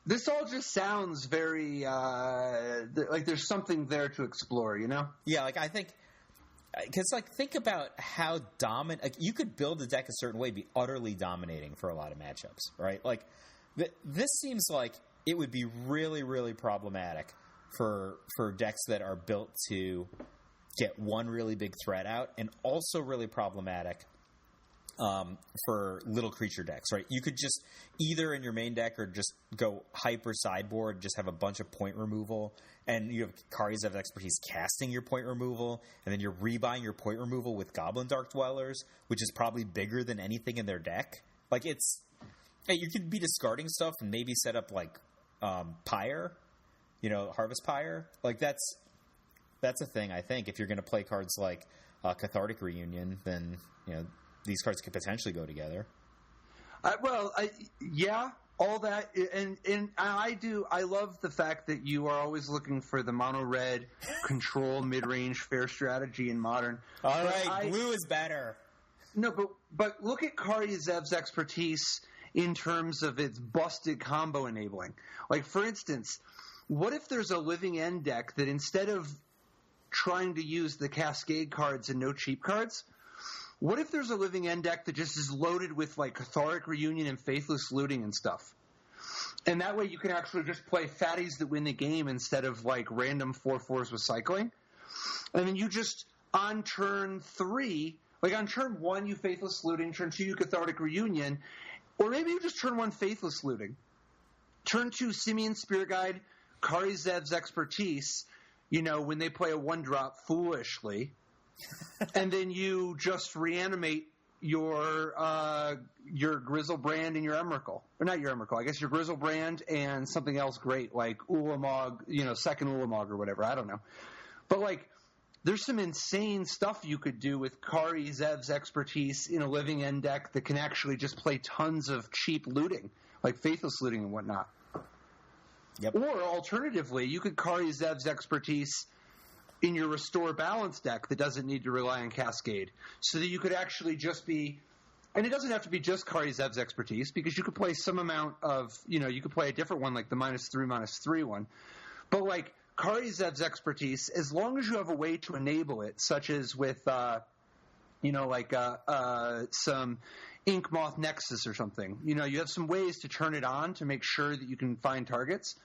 This all just sounds very like there's something there to explore, you know? Yeah, like I think because like think about how dominant. Like, you could build a deck a certain way, be utterly dominating for a lot of matchups, right? Like this seems like it would be really, really problematic for decks that are built to get one really big threat out, and also really problematic for little creature decks, right? You could just either in your main deck or just go hyper sideboard, just have a bunch of point removal, and you have Kari's Expertise casting your point removal, and then you're rebuying your point removal with Goblin Dark Dwellers, which is probably bigger than anything in their deck. Like, it's... You could be discarding stuff and maybe set up, like, Pyre, Harvest Pyre. Like, that's a thing, I think. If you're going to play cards like Cathartic Reunion, then, these cards could potentially go together. All that, and I love the fact that you are always looking for the mono red control mid-range fair strategy in Modern. All right, blue is better. No, but look at Kari Zev's expertise in terms of its busted combo enabling. Like, for instance, what if there's a Living End deck that instead of trying to use the Cascade cards and no cheap cards, what if there's a Living End deck that just is loaded with, like, Cathartic Reunion and Faithless Looting and stuff? And that way you can actually just play fatties that win the game instead of, like, random 4/4s with cycling. And then you just, on turn 3, like on turn 1 you Faithless Looting, turn 2 you Cathartic Reunion, or maybe you just turn 1 Faithless Looting. Turn 2 Simeon Spirit Guide, Kari Zev's Expertise, when they play a 1-drop foolishly. And then you just reanimate your Grizzlebrand and your Emrakul. Or not your Emrakul, I guess your Grizzlebrand and something else great, like Ulamog, second Ulamog or whatever, I don't know. But, like, there's some insane stuff you could do with Kari Zev's Expertise in a Living End deck that can actually just play tons of cheap looting, like Faithless Looting and whatnot. Yep. Or, alternatively, you could Kari Zev's Expertise in your Restore Balance deck that doesn't need to rely on Cascade, so that you could actually just be – and it doesn't have to be just Kari Zev's Expertise, because you could play some amount of – you could play a different one, like the -3/-3 one. But, like, Kari Zev's Expertise, as long as you have a way to enable it, such as with some Ink Moth Nexus or something. You have some ways to turn it on to make sure that you can find targets.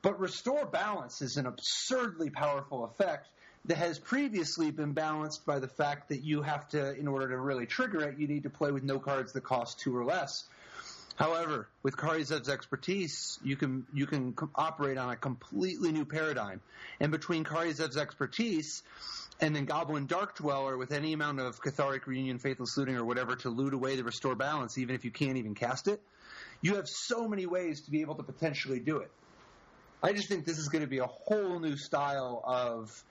But Restore Balance is an absurdly powerful effect that has previously been balanced by the fact that you have to, in order to really trigger it, you need to play with no cards that cost 2 or less. However, with Kari Zev's Expertise, you can operate on a completely new paradigm. And between Kari Zev's Expertise and then Goblin Dark Dweller with any amount of Cathartic Reunion, Faithless Looting, or whatever to loot away the Restore Balance, even if you can't even cast it, you have so many ways to be able to potentially do it. I just think this is going to be a whole new style of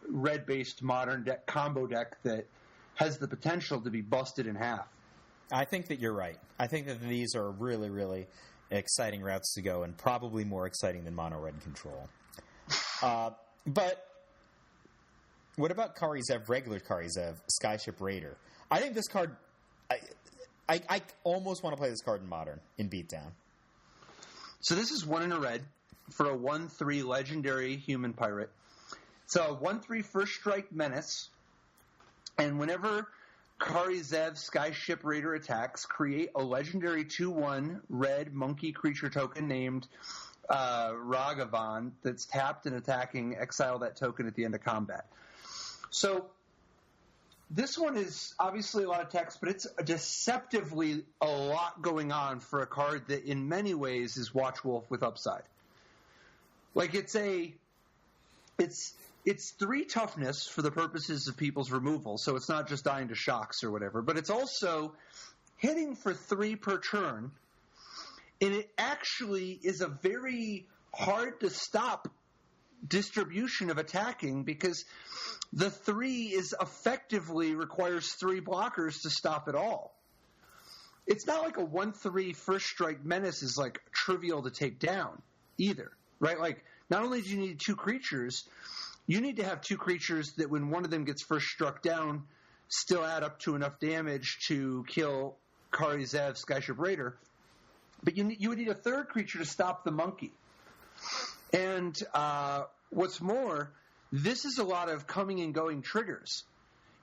red-based Modern deck, combo deck that has the potential to be busted in half. I think that you're right. I think that these are really, really exciting routes to go, and probably more exciting than Mono Red Control. But what about Kari Zev, regular Kari Zev, Skyship Raider? I think this card... I almost want to play this card in Modern, in Beatdown. So this is 1 in a red for a 1/3 legendary human pirate. It's a 1/3 first strike menace, and whenever Kari Zev Skyship Raider attacks, create a legendary 2/1 red monkey creature token named Ragavan that's tapped and attacking. Exile that token at the end of combat. So this one is obviously a lot of text, but it's deceptively a lot going on for a card that in many ways is Watchwolf with upside. Like, it's 3 toughness for the purposes of people's removal, so it's not just dying to shocks or whatever, but it's also hitting for 3 per turn, and it actually is a very hard to stop distribution of attacking, because the 3 is effectively requires 3 blockers to stop it all. It's not like a 1/3 first strike menace is like trivial to take down either, right? Like, not only do you need 2 creatures, you need to have 2 creatures that when one of them gets first struck down still add up to enough damage to kill Kari Zev Skyship Raider. But you would need a 3rd creature to stop the monkey. And what's more, this is a lot of coming and going triggers.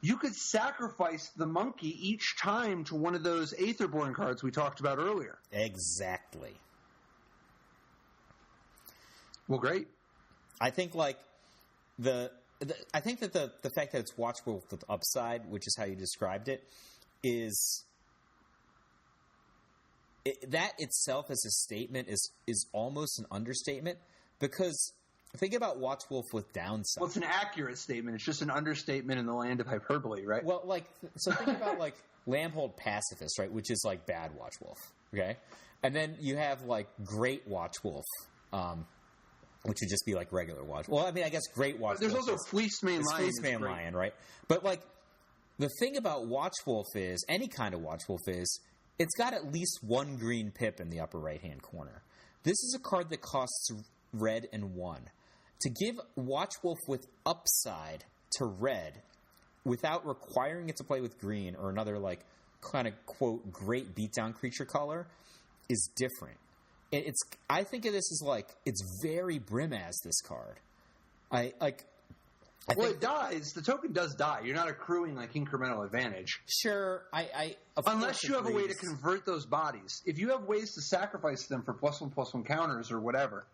You could sacrifice the monkey each time to one of those Aetherborn cards we talked about earlier. Exactly. Well, great. I think like I think that the fact that it's watchable with upside, which is how you described it, is that itself as a statement is almost an understatement, because think about Watch Wolf with downside. Well, it's an accurate statement. It's just an understatement in the land of hyperbole, right? Well, like, so think about like Lambhold Pacifist, right, which is like bad Watch Wolf, okay? And then you have like great Watch Wolf, which would just be like regular Watch. Well, I mean, I guess great Watch Wolf. There's also Fleeced Mane Lion. Fleeced Mane Lion, right? But like, the thing about Watch Wolf is, any kind of Watch Wolf is, it's got at least one green pip in the upper right-hand corner. This is a card that costs red and 1. To give Watch Wolf with upside to red without requiring it to play with green or another, like, kind of, quote, great beatdown creature color is different. I think of this as, like, it's very Brimaz, this card. It dies. The token does die. You're not accruing, like, incremental advantage. Sure. Unless you have a way to convert those bodies. If you have ways to sacrifice them for +1/+1 counters or whatever,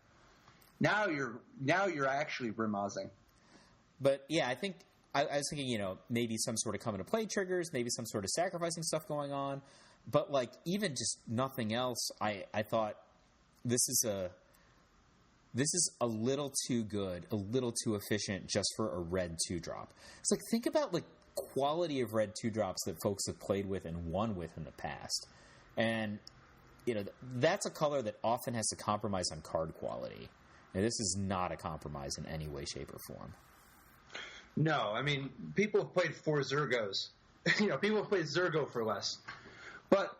now you're actually Brimazing. But, yeah, I think I was thinking, maybe some sort of come into play triggers, maybe some sort of sacrificing stuff going on. But, like, even just nothing else, I thought this is a little too good, a little too efficient just for a red 2-drop. It's like, think about the quality of red 2-drops that folks have played with and won with in the past. And, that's a color that often has to compromise on card quality. And this is not a compromise in any way, shape, or form. No, I mean, people have played 4 Zergos. People have played Zergo for less. But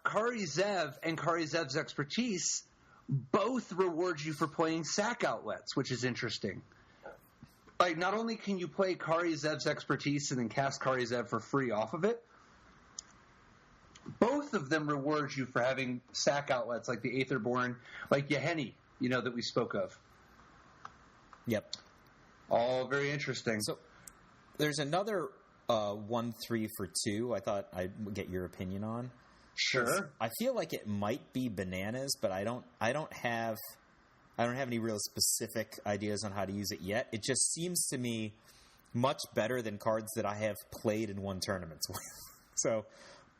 Kari Zev and Kari Zev's expertise both reward you for playing sack outlets, which is interesting. Like, not only can you play Kari Zev's expertise and then cast Kari Zev for free off of it, both of them reward you for having sack outlets like the Aetherborn, like Yeheni, that we spoke of. Yep. All very interesting. So there's another 1/3 for 2 I thought I'd get your opinion on. Sure. I feel like it might be bananas, but I don't have any real specific ideas on how to use it yet. It just seems to me much better than cards that I have played and won tournaments with. So,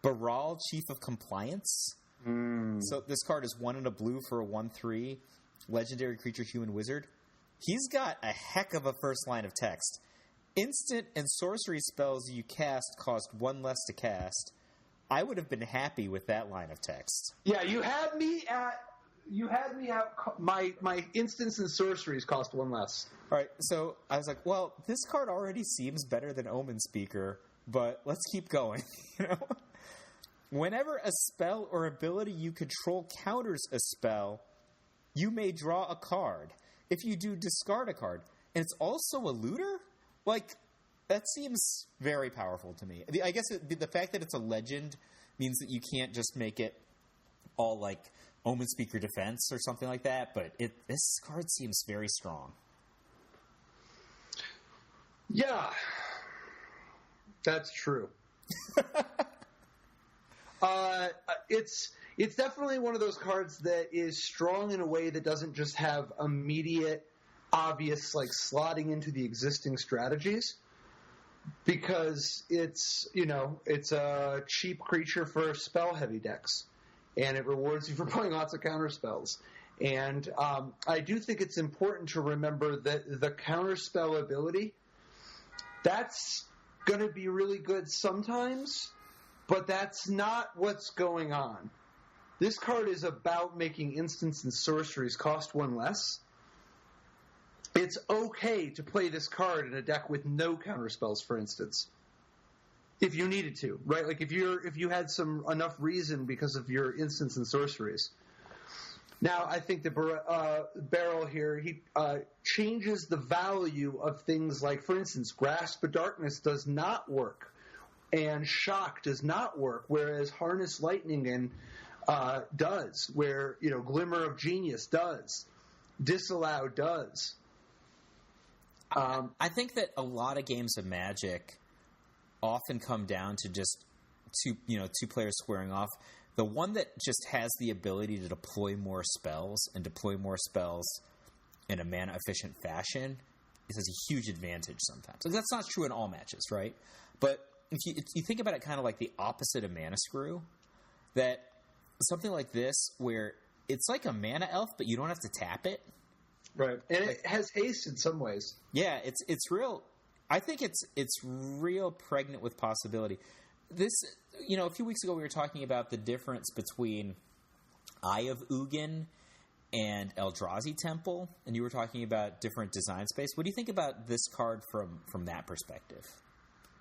Baral, Chief of Compliance. So this card is 1 and a blue for a 1/3 legendary creature human wizard. He's got a heck of a first line of text. Instant and sorcery spells you cast cost 1 less to cast. I would have been happy with that line of text. Yeah, you had me at my instants and sorceries cost 1 less. All right, so I was like, well, this card already seems better than Omen Speaker, but let's keep going. Whenever a spell or ability you control counters a spell, you may draw a card. If you do, discard a card. And it's also a looter? Like, that seems very powerful to me. I guess the fact that it's a legend means that you can't just make it all like Omen Speaker Defense or something like that, but this card seems very strong. Yeah, that's true. It's definitely one of those cards that is strong in a way that doesn't just have immediate, obvious, like, slotting into the existing strategies. Because it's a cheap creature for spell-heavy decks, and it rewards you for playing lots of counter spells. And I do think it's important to remember that the counter spell ability, that's going to be really good sometimes, but that's not what's going on. This card is about making instants and sorceries cost 1 less. It's okay to play this card in a deck with no counterspells, for instance, if you needed to, right? Like if you had enough reason because of your instants and sorceries. Now, I think the Barrel here, he changes the value of things like, for instance, Grasp of Darkness does not work, and Shock does not work, whereas Harness Lightning does, where Glimmer of Genius does, Disallow does. I think that a lot of games of Magic often come down to just two players squaring off. The one that just has the ability to deploy more spells in a mana-efficient fashion, it has a huge advantage sometimes. Like, that's not true in all matches, right? But if you think about it kind of like the opposite of Mana Screw, that something like this where it's like a mana elf, but you don't have to tap it. Right. And it has haste in some ways. Yeah, it's real. I think it's real pregnant with possibility. This, a few weeks ago we were talking about the difference between Eye of Ugin and Eldrazi Temple, and you were talking about different design space. What do you think about this card from that perspective?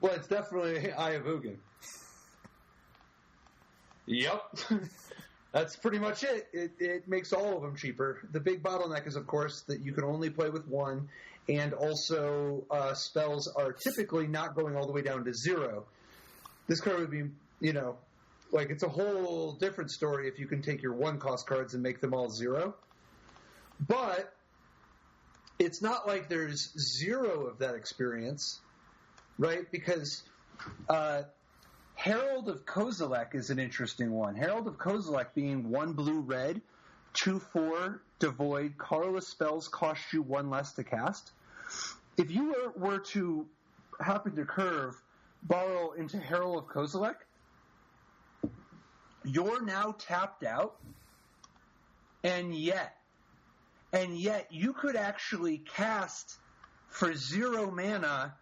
Well, it's definitely Eye of Ugin. Yep. That's pretty much it. It makes all of them cheaper. The big bottleneck is, of course, that you can only play with one, and also spells are typically not going all the way down to 0. This card would be, it's a whole different story if you can take your 1-cost cards and make them all 0. But it's not like there's 0 of that experience, right? Because Herald of Kozilek is an interesting one. Herald of Kozilek being 1 blue-red, 2/4 devoid, colorless spells cost you 1 less to cast. If you were to happen to curve borrow into Herald of Kozilek, you're now tapped out, and yet you could actually cast for 0 mana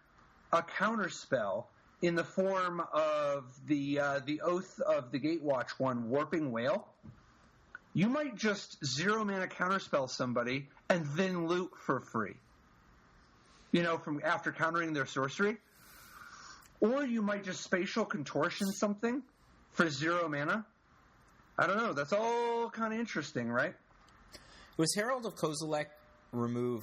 a counterspell in the form of the Oath of the Gatewatch one, Warping Whale. You might just 0 mana counterspell somebody and then loot for free. From after countering their sorcery. Or you might just Spatial Contortion something for 0 mana. I don't know. That's all kind of interesting, right? Was Herald of Kozilek remove?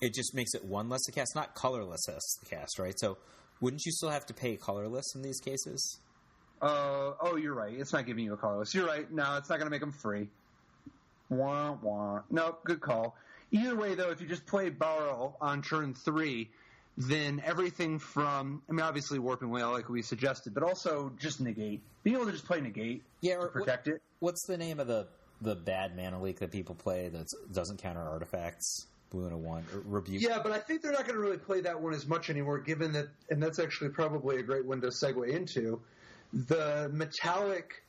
It just makes it 1 less to cast, not colorless as to cast, right? So wouldn't you still have to pay colorless in these cases? Oh, you're right. It's not giving you a colorless. You're right. No, it's not going to make them free. Wah, wah. No, good call. Either way, though, if you just play Borrow on turn 3, then everything from, obviously Warping Whale like we suggested, but also just Negate. Being able to just play Negate to protect it. What's the name of the bad mana leak that people play that doesn't counter artifacts? Blue and a 1. Rebuke. Yeah, but I think they're not going to really play that one as much anymore, given that, and that's actually probably a great one to segue into, the metallic,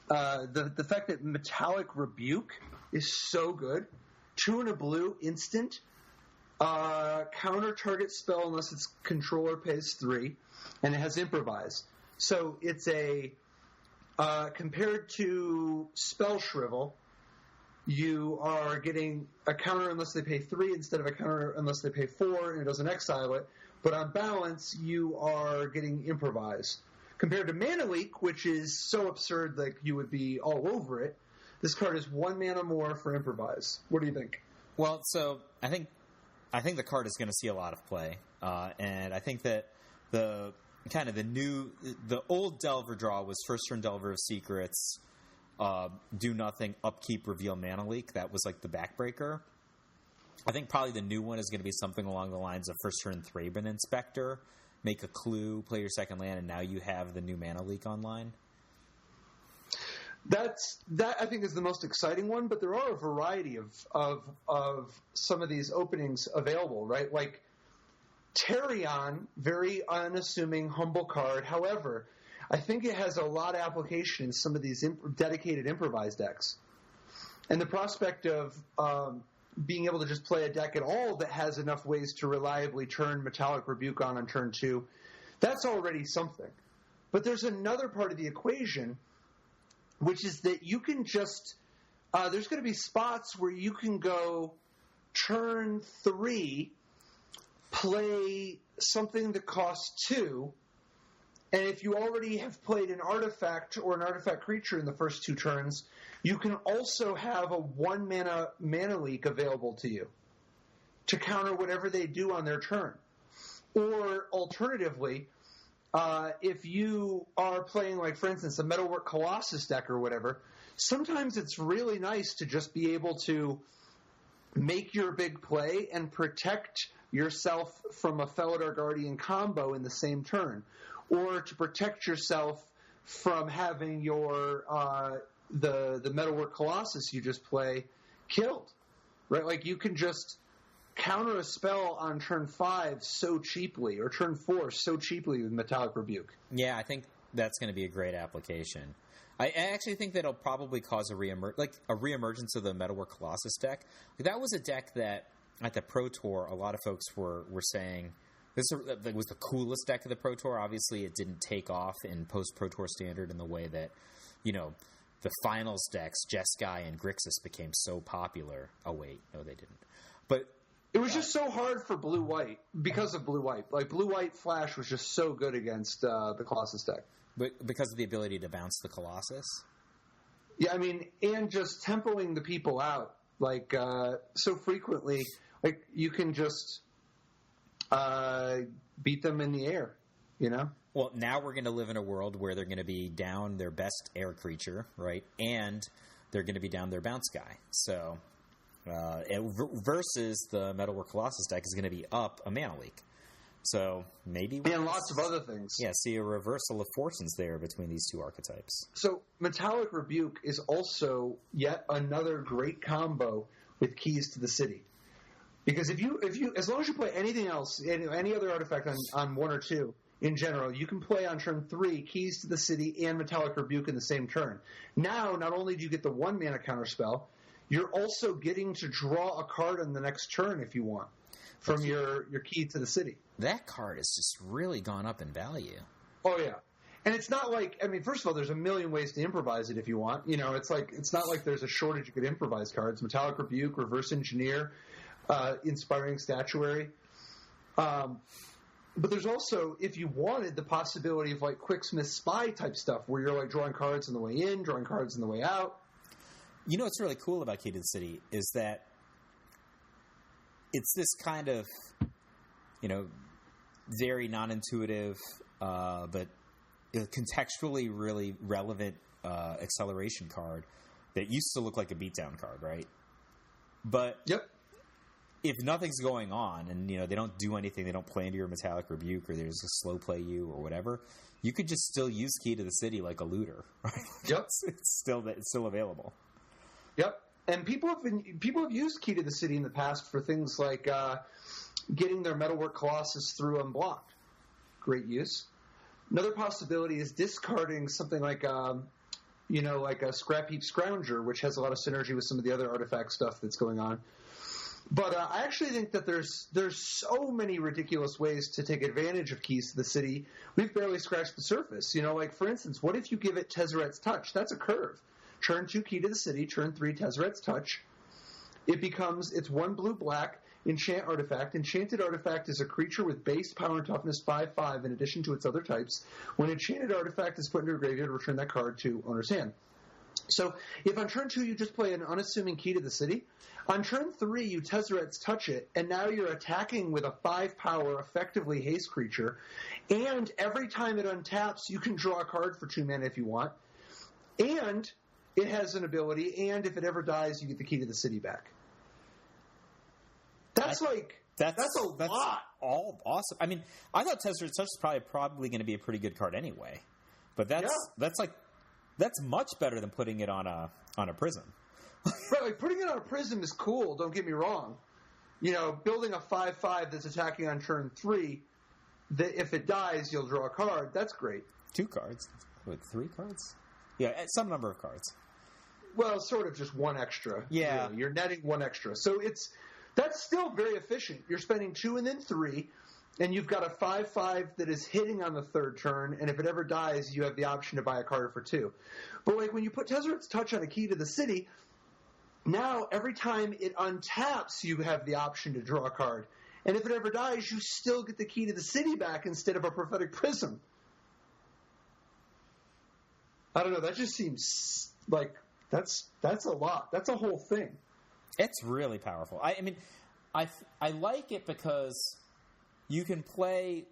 the fact that Metallic Rebuke is so good. 2 and a blue, instant. Counter target spell unless its controller pays 3, and it has Improvise. So it's a compared to Spell Shrivel, you are getting a counter unless they pay 3 instead of a counter unless they pay 4, and it doesn't exile it. But on balance, you are getting Improvise. Compared to Mana Leak, which is so absurd that you would be all over it, this card is 1 mana more for Improvise. What do you think? Well, so I think the card is going to see a lot of play, and I think that the old Delver draw was first turn Delver of Secrets, do nothing, upkeep, reveal Mana Leak. That was like the backbreaker. I think probably the new one is going to be something along the lines of first turn Thraben Inspector, make a clue, play your second land, and now you have the new Mana Leak online. That I think is the most exciting one, but there are a variety of some of these openings available, right? Like Tarion, very unassuming, humble card. However, I think it has a lot of application in some of these dedicated improvised decks. And the prospect of being able to just play a deck at all that has enough ways to reliably turn Metallic Rebuke on turn 2, that's already something. But there's another part of the equation, which is that you can just there's going to be spots where you can go turn 3, play something that costs 2, and if you already have played an artifact or an artifact creature in the first 2 turns, you can also have a 1 mana leak available to you to counter whatever they do on their turn. Or alternatively, if you are playing, like, for instance, a Metalwork Colossus deck or whatever, sometimes it's really nice to just be able to make your big play and protect yourself from a Felidar Guardian combo in the same turn, or to protect yourself from having your the Metalwork Colossus you just play killed, right? Like you can just counter a spell on turn 5 so cheaply, or turn 4 so cheaply with Metallic Rebuke. Yeah, I think that's going to be a great application. I actually think that it'll probably cause a reemergence of the Metalwork Colossus deck. That was a deck that at the Pro Tour, a lot of folks were saying this was the coolest deck of the Pro Tour. Obviously, it didn't take off in post Pro Tour standard in the way that, the finals decks, Jeskai and Grixis, became so popular. Oh wait, no, they didn't. But it was just so hard for blue-white because of blue-white. Like blue-white Flash was just so good against the Colossus deck. But because of the ability to bounce the Colossus? Yeah, I mean, and just tempoing the people out, like, so frequently, like, you can just beat them in the air, Well, now we're going to live in a world where they're going to be down their best air creature, right? And they're going to be down their bounce guy. So, versus the Metalwork Colossus deck is going to be up a mana leak. So maybe and lots of other things. Yeah, see a reversal of fortunes there between these two archetypes. So Metallic Rebuke is also yet another great combo with Keys to the City, because if you as long as you play anything else, any other artifact on 1 or 2 in general, you can play on turn 3 Keys to the City and Metallic Rebuke in the same turn. Now, not only do you get the 1 mana counterspell, you're also getting to draw a card on the next turn if you want from your Key to the City. That card has just really gone up in value. Oh, yeah. And it's not like, I mean, first of all, there's a million ways to improvise it if you want. It's not like there's a shortage of good improvise cards. Metallic Rebuke, Reverse Engineer, Inspiring Statuary. But there's also, if you wanted, the possibility of like Quicksmith Spy type stuff where you're like drawing cards on the way in, drawing cards on the way out. What's really cool about Key to the City is that it's this kind of, very non-intuitive, but contextually really relevant acceleration card that used to look like a beatdown card, right? But yep. If nothing's going on and, they don't do anything, they don't play into your Metallic Rebuke or there's a slow play you or whatever, you could just still use Key to the City like a looter, right? Yep. It's still available. Yep. And people have used Key to the City in the past for things like getting their Metalwork Colossus through unblocked. Great use. Another possibility is discarding something like like a Scrap Heap Scrounger, which has a lot of synergy with some of the other artifact stuff that's going on. But I actually think that there's so many ridiculous ways to take advantage of Keys to the City. We've barely scratched the surface. Like, for instance, what if you give it Tezzeret's Touch? That's a curve. Turn 2 Key to the City, turn 3 Tezzeret's Touch. It's 1 blue-black enchant artifact. Enchanted artifact is a creature with base power and toughness 5/5 in addition to its other types. When enchanted artifact is put into a graveyard, return that card to owner's hand. So if on turn 2 you just play an unassuming Key to the City, on turn 3 you Tezzeret's Touch it, and now you're attacking with a 5-power, effectively haste creature, and every time it untaps, you can draw a card for 2 mana if you want, and it has an ability, and if it ever dies, you get the Key to the City back. That's a lot. All awesome. I mean, I thought Tezzeret's Touch is probably going to be a pretty good card anyway, but that's much better than putting it on a Prism. Right, like putting it on a Prism is cool. Don't get me wrong. Building a 5/5 that's attacking on turn 3, that if it dies, you'll draw a card. That's great. 2 cards. Wait, 3 cards? Yeah, some number of cards. Well, sort of just 1 extra. Yeah, really. You're netting 1 extra, so that's still very efficient. You're spending 2 and then 3. And you've got a 5/5 that is hitting on the 3rd turn, and if it ever dies, you have the option to buy a card for 2. But like when you put Tezzeret's Touch on a Key to the City, now every time it untaps, you have the option to draw a card. And if it ever dies, you still get the Key to the City back instead of a Prophetic Prism. I don't know. That just seems like that's a lot. That's a whole thing. It's really powerful. I mean, I like it because you can play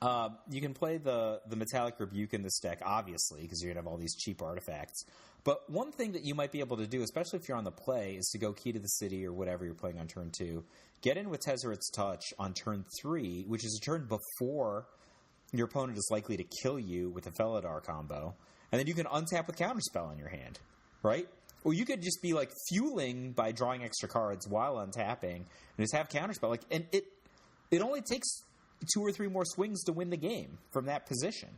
the Metallic Rebuke in this deck, obviously, because you're going to have all these cheap artifacts. But one thing that you might be able to do, especially if you're on the play, is to go Key to the City or whatever you're playing on turn 2, get in with Tezzeret's Touch on turn 3, which is a turn before your opponent is likely to kill you with a Felidar combo, and then you can untap with Counterspell in your hand, right? Or you could just be like fueling by drawing extra cards while untapping and just have counterspell. Like, and it only takes 2 or 3 more swings to win the game from that position.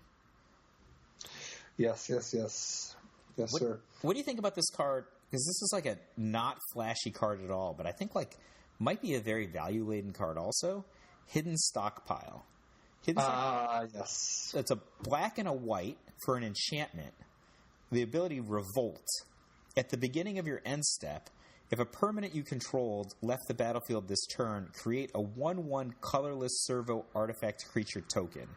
Yes, sir. What do you think about this card? Because this is like a not flashy card at all, but I think like might be a very value laden card also. Hidden Stockpile. Yes. It's a black and a white for an enchantment. The ability Revolt. At the beginning of your end step, if a permanent you controlled left the battlefield this turn, create a 1/1 colorless servo artifact creature token.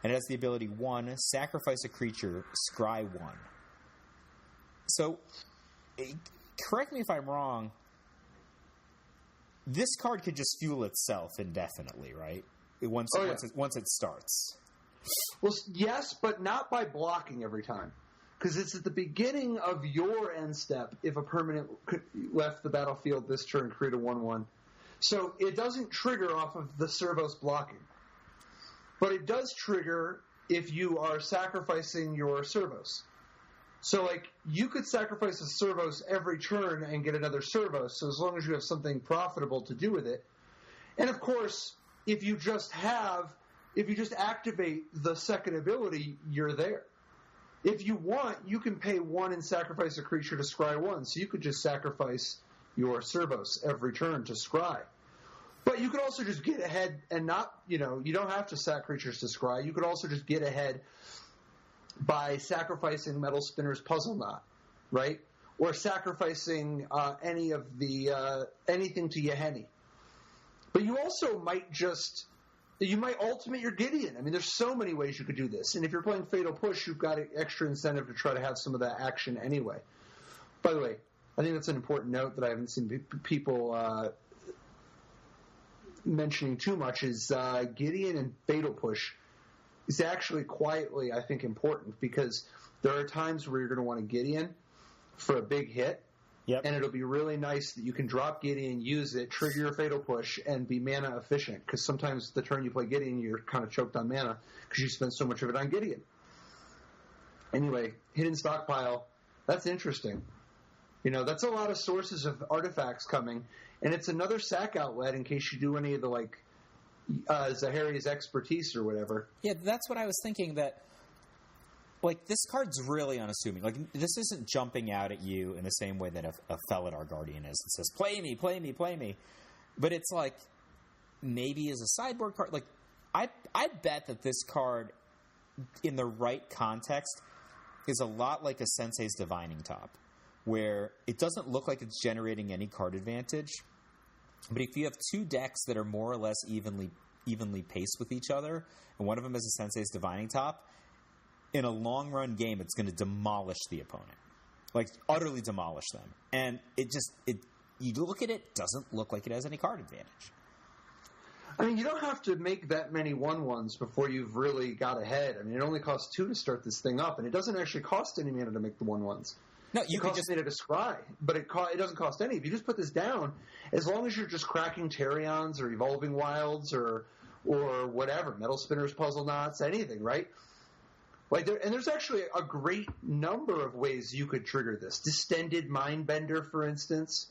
And it has the ability 1, sacrifice a creature, scry 1. So, correct me if I'm wrong, this card could just fuel itself indefinitely, right? Once it starts. Well, yes, but not by blocking every time. Because it's at the beginning of your end step if a permanent left the battlefield this turn, create a 1/1. So it doesn't trigger off of the servos blocking. But it does trigger if you are sacrificing your servos. So, like, you could sacrifice a servos every turn and get another servos, so as long as you have something profitable to do with it. And, of course, if you just activate the second ability, you're there. If you want, you can pay 1 and sacrifice a creature to scry 1, so you could just sacrifice your servos every turn to scry. But you could also just get ahead and not, you don't have to sack creatures to scry. You could also just get ahead by sacrificing Metal Spinner's Puzzle Knot, right? Or sacrificing any of the anything to Yahenni. But you also might ultimate your Gideon. I mean, there's so many ways you could do this. And if you're playing Fatal Push, you've got an extra incentive to try to have some of that action anyway. By the way, I think that's an important note that I haven't seen people mentioning too much is Gideon and Fatal Push is actually quietly, I think, important because there are times where you're going to want a Gideon for a big hit. Yep. And it'll be really nice that you can drop Gideon, use it, trigger your Fatal Push, and be mana efficient. Because sometimes the turn you play Gideon, you're kind of choked on mana because you spend so much of it on Gideon. Anyway, Hidden Stockpile, that's interesting. That's a lot of sources of artifacts coming. And it's another sack outlet in case you do any of the, Zaharia's expertise or whatever. Yeah, that's what I was thinking that... Like, this card's really unassuming. Like, this isn't jumping out at you in the same way that a Felidar Guardian is. It says, play me, play me, play me. But it's like, maybe as a sideboard card. Like, I bet that this card, in the right context, is a lot like a Sensei's Divining Top, where it doesn't look like it's generating any card advantage. But if you have 2 decks that are more or less evenly paced with each other, and one of them is a Sensei's Divining Top, in a long-run game, it's going to demolish the opponent. Like, utterly demolish them. And you look at it, doesn't look like it has any card advantage. I mean, you don't have to make that many 1/1s before you've really got ahead. I mean, it only costs 2 to start this thing up, and it doesn't actually cost any mana to make the 1/1s. No, you can just mana to scry, but it doesn't cost any. If you just put this down, as long as you're just cracking Terions or Evolving Wilds or whatever, Metal Spinner's Puzzle Knots, anything, right? There's actually a great number of ways you could trigger this. Distended Mindbender, for instance.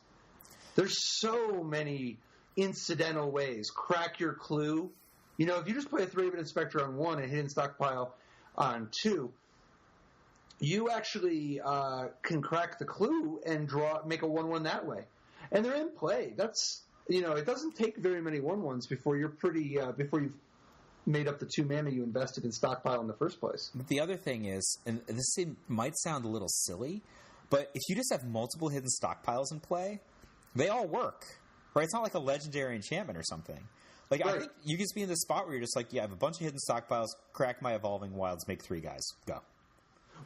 There's so many incidental ways. Crack your Clue. If you just play a 3-Raven Inspector on 1 and Hidden Stockpile on 2, you actually can crack the Clue and make a 1/1 that way. And they're in play. That's it doesn't take very many 1/1s before you're before you've made up the 2 mana you invested in Stockpile in the first place. But the other thing is, and this might sound a little silly, but if you just have multiple Hidden Stockpiles in play, they all work, right? It's not like a legendary enchantment or something. Like, right. I think you can just be in this spot where you're just like, yeah, I have a bunch of Hidden Stockpiles, crack my Evolving Wilds, make 3 guys, go.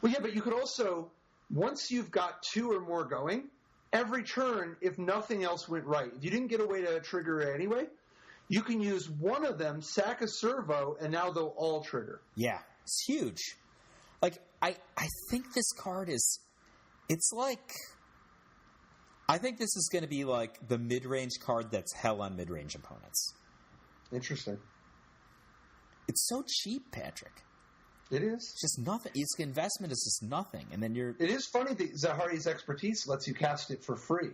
Well, yeah, but you could also, once you've got 2 or more going, every turn, if nothing else went right, if you didn't get a way to trigger it anyway, you can use one of them, sack a servo, and now they'll all trigger. Yeah, it's huge. Like, I think this card is... It's like... I think this is going to be like the mid-range card that's hell on mid-range opponents. Interesting. It's so cheap, Patrick. It is. It's just nothing. Its investment is just nothing, and then you're. It is funny that Zahari's expertise lets you cast it for free.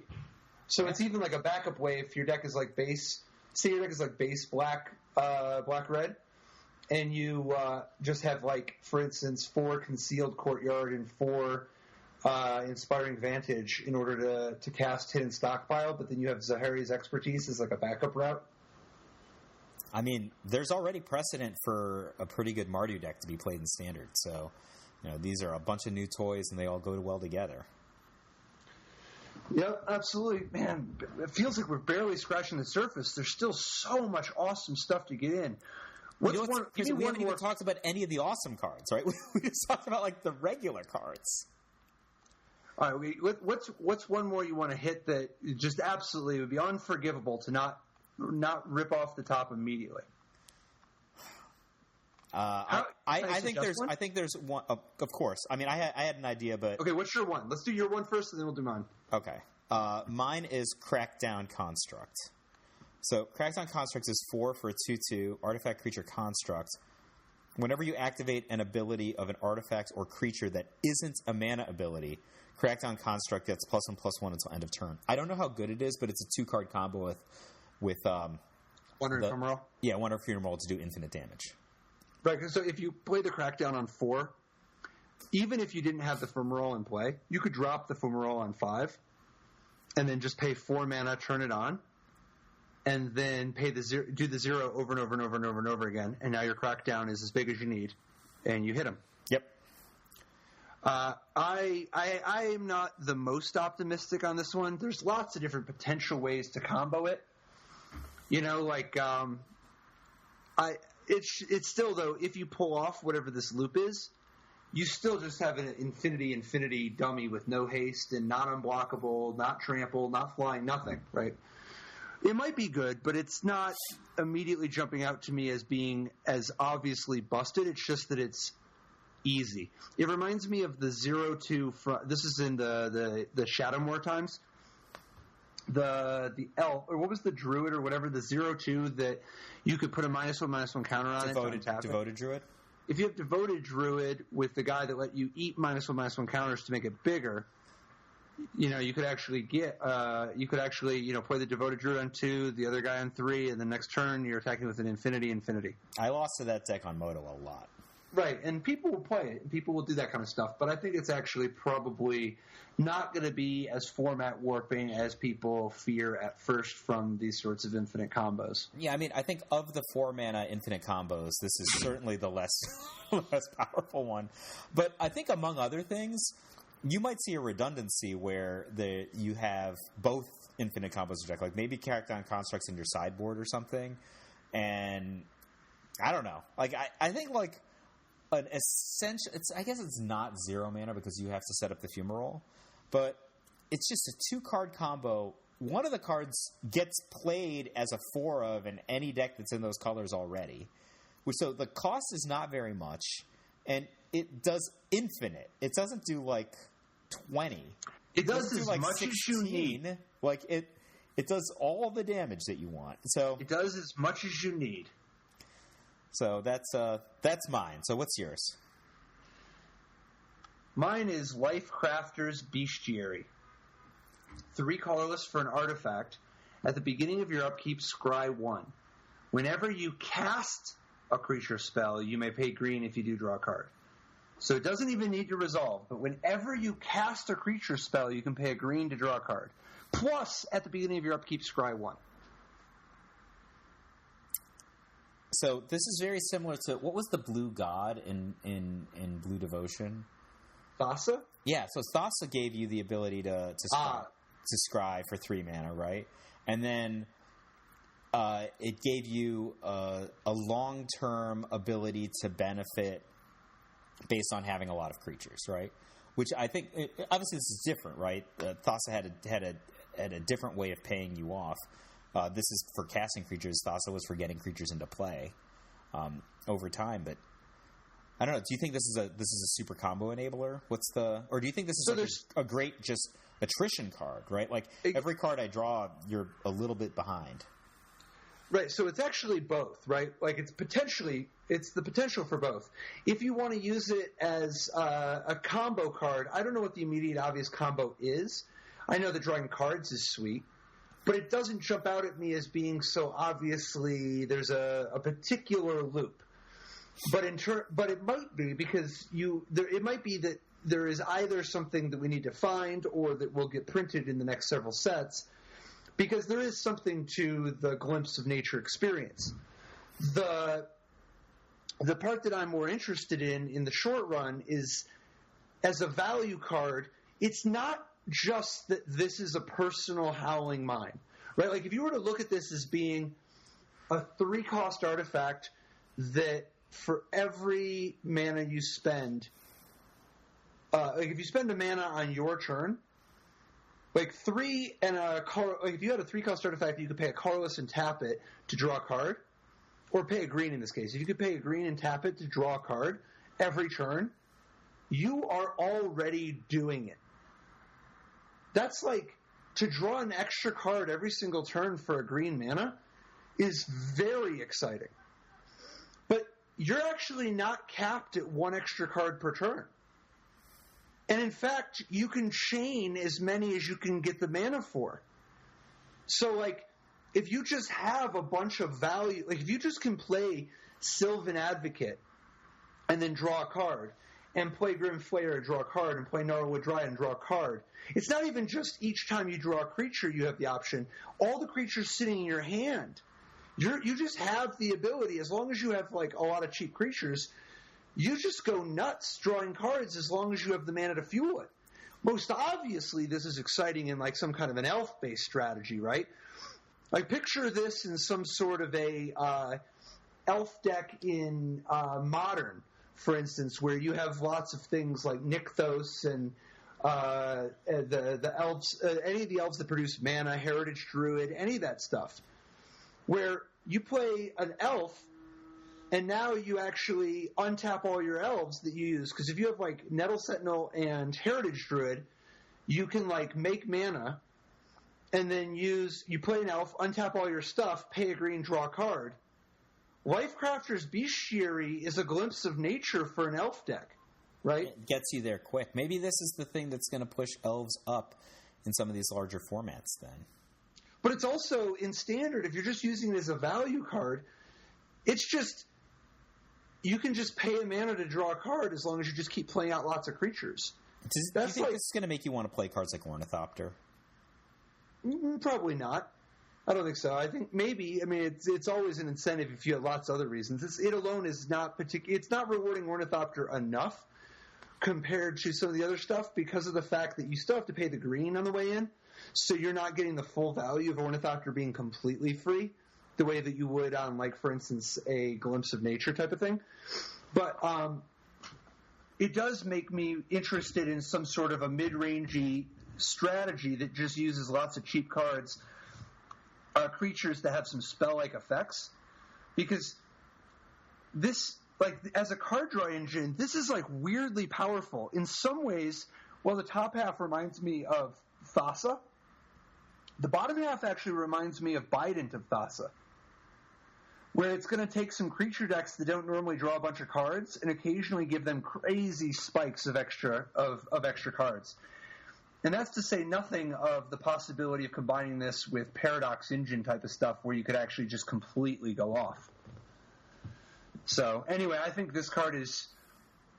So it's even like a backup way if your deck is like base. Say your deck is like base black red, and you just have like, for instance, 4 Concealed Courtyard and 4 Inspiring Vantage in order to cast Hidden Stockpile, but then you have Zahari's expertise as like a backup route. I mean, there's already precedent for a pretty good Mardu deck to be played in Standard, so these are a bunch of new toys, and they all go well together. Yep, absolutely. Man, it feels like we're barely scratching the surface. There's still so much awesome stuff to get in. We haven't even talked about any of the awesome cards, right? We just talked about like the regular cards. All right, what's one more you want to hit that just absolutely would be unforgivable to not rip off the top immediately? I think there's one. Of course. I mean, I had an idea, but okay. What's your one? Let's do your one first, and then we'll do mine. Okay. Mine is Crackdown Construct. So Crackdown Construct is 4 for a 2/2 artifact creature construct. Whenever you activate an ability of an artifact or creature that isn't a mana ability, Crackdown Construct gets +1/+1 until end of turn. I don't know how good it is, but it's a 2-card combo with Wonder Ephemeral. Yeah, Wonder Ephemeral to do infinite damage. Right. So if you play the Crackdown on 4, even if you didn't have the Fumarole in play, you could drop the Fumarole on 5, and then just pay 4 mana, turn it on, and then do the 0 over and over and over and over and over again, and now your Crackdown is as big as you need, and you hit them. Yep. I am not the most optimistic on this one. There's lots of different potential ways to combo it. It's still, though, if you pull off whatever this loop is, you still just have an infinity dummy with no haste and not unblockable, not trample, not flying, nothing, right? It might be good, but it's not immediately jumping out to me as being as obviously busted. It's just that it's easy. It reminds me of the 0/2 this is in the Shadowmoor times. The elf, or what was the druid or whatever, the 0/2 that you could put a -1/-1 counter on Devoted druid? If you have Devoted Druid with the guy that let you eat -1/-1 counters to make it bigger, you could actually play the Devoted Druid on 2, the other guy on 3, and the next turn you're attacking with an infinity. I lost to that deck on Moto a lot. Right, and people will play it, and people will do that kind of stuff, but I think it's actually probably not going to be as format warping as people fear at first from these sorts of infinite combos. Yeah, I mean, I think of the 4-mana infinite combos, this is certainly the less powerful one. But I think among other things, you might see a redundancy where you have both infinite combos in your deck, like maybe Crackdown Constructs in your sideboard or something, and I don't know. Like, I think, like, an essential. I guess it's not 0 mana because you have to set up the Fumarole, but it's just a 2-card combo. One of the cards gets played as a 4 of in any deck that's in those colors already. So the cost is not very much, and it does infinite. It doesn't do like 20. It does as like much 16. as you need. Like it does all the damage that you want. So it does as much as you need. So that's mine. So what's yours? Mine is Life Crafter's Bestiary. 3 colorless for an artifact. At the beginning of your upkeep, scry 1. Whenever you cast a creature spell, you may pay green if you do draw a card. So it doesn't even need to resolve, but whenever you cast a creature spell, you can pay a green to draw a card. Plus, at the beginning of your upkeep, scry 1. So this is very similar to, what was the blue god in Blue Devotion? Thassa? Yeah, so Thassa gave you the ability to scry for 3 mana, right? And then it gave you a long-term ability to benefit based on having a lot of creatures, right? Which I think, obviously this is different, right? Thassa had a different way of paying you off. This is for casting creatures. Thassa was for getting creatures into play over time. But I don't know. Do you think this is a super combo enabler? Or do you think this is a great just attrition card? Right, like every card I draw, you're a little bit behind. Right, so it's actually both, right? Like it's the potential for both. If you want to use it as a combo card, I don't know what the immediate obvious combo is. I know that drawing cards is sweet, but it doesn't jump out at me as being so obviously there's a particular loop. But it might be because it might be that there is either something that we need to find or that will get printed in the next several sets, because there is something to the glimpse of nature experience. The part that I'm more interested in the short run is, as a value card, it's not just that this is a personal Howling Mine, right? Like if you were to look at this as being a 3-cost artifact that for every mana you spend, like if you spend a mana on your turn, like 3 and like if you had a 3-cost artifact, you could pay a colorless and tap it to draw a card, or pay a green in this case. If you could pay a green and tap it to draw a card every turn, you are already doing it. That's like, to draw an extra card every single turn for a green mana is very exciting. But you're actually not capped at 1 extra card per turn. And in fact, you can chain as many as you can get the mana for. So, like, if you just have a bunch of value, like if you just can play Sylvan Advocate and then draw a card, and play Grim Flayer and draw a card, and play Gnarlwood Dryad and draw a card, it's not even just each time you draw a creature you have the option. All the creatures sitting in your hand, you just have the ability, as long as you have like a lot of cheap creatures, you just go nuts drawing cards as long as you have the mana to fuel it. Most obviously, this is exciting in like some kind of an elf-based strategy, right? Like picture this in some sort of a elf deck in Modern, for instance, where you have lots of things like Nykthos and the elves, any of the elves that produce mana, Heritage Druid, any of that stuff, where you play an elf and now you actually untap all your elves that you use. Because if you have like Nettle Sentinel and Heritage Druid, you can like make mana and then you play an elf, untap all your stuff, pay a green, draw a card. Lifecrafter's Bestiary is a glimpse of nature for an elf deck, right? It gets you there quick. Maybe this is the thing that's going to push elves up in some of these larger formats then. But it's also, in Standard, if you're just using it as a value card, it's just, you can just pay a mana to draw a card as long as you just keep playing out lots of creatures. Do you think this is going to make you want to play cards like Ornithopter? Probably not. I don't think so. I think maybe. I mean, it's always an incentive if you have lots of other reasons. It alone is not it's not rewarding Ornithopter enough compared to some of the other stuff because of the fact that you still have to pay the green on the way in, so you're not getting the full value of Ornithopter being completely free, the way that you would on, like, for instance, a Glimpse of Nature type of thing. But it does make me interested in some sort of a mid-rangey strategy that just uses lots of cheap cards. Creatures that have some spell-like effects, because this, like, as a card draw engine, this is like weirdly powerful. In some ways, while the top half reminds me of Thassa, the bottom half actually reminds me of Bident of Thassa, where it's going to take some creature decks that don't normally draw a bunch of cards and occasionally give them crazy spikes of extra cards. And that's to say nothing of the possibility of combining this with Paradox Engine type of stuff where you could actually just completely go off. So, anyway, I think this card it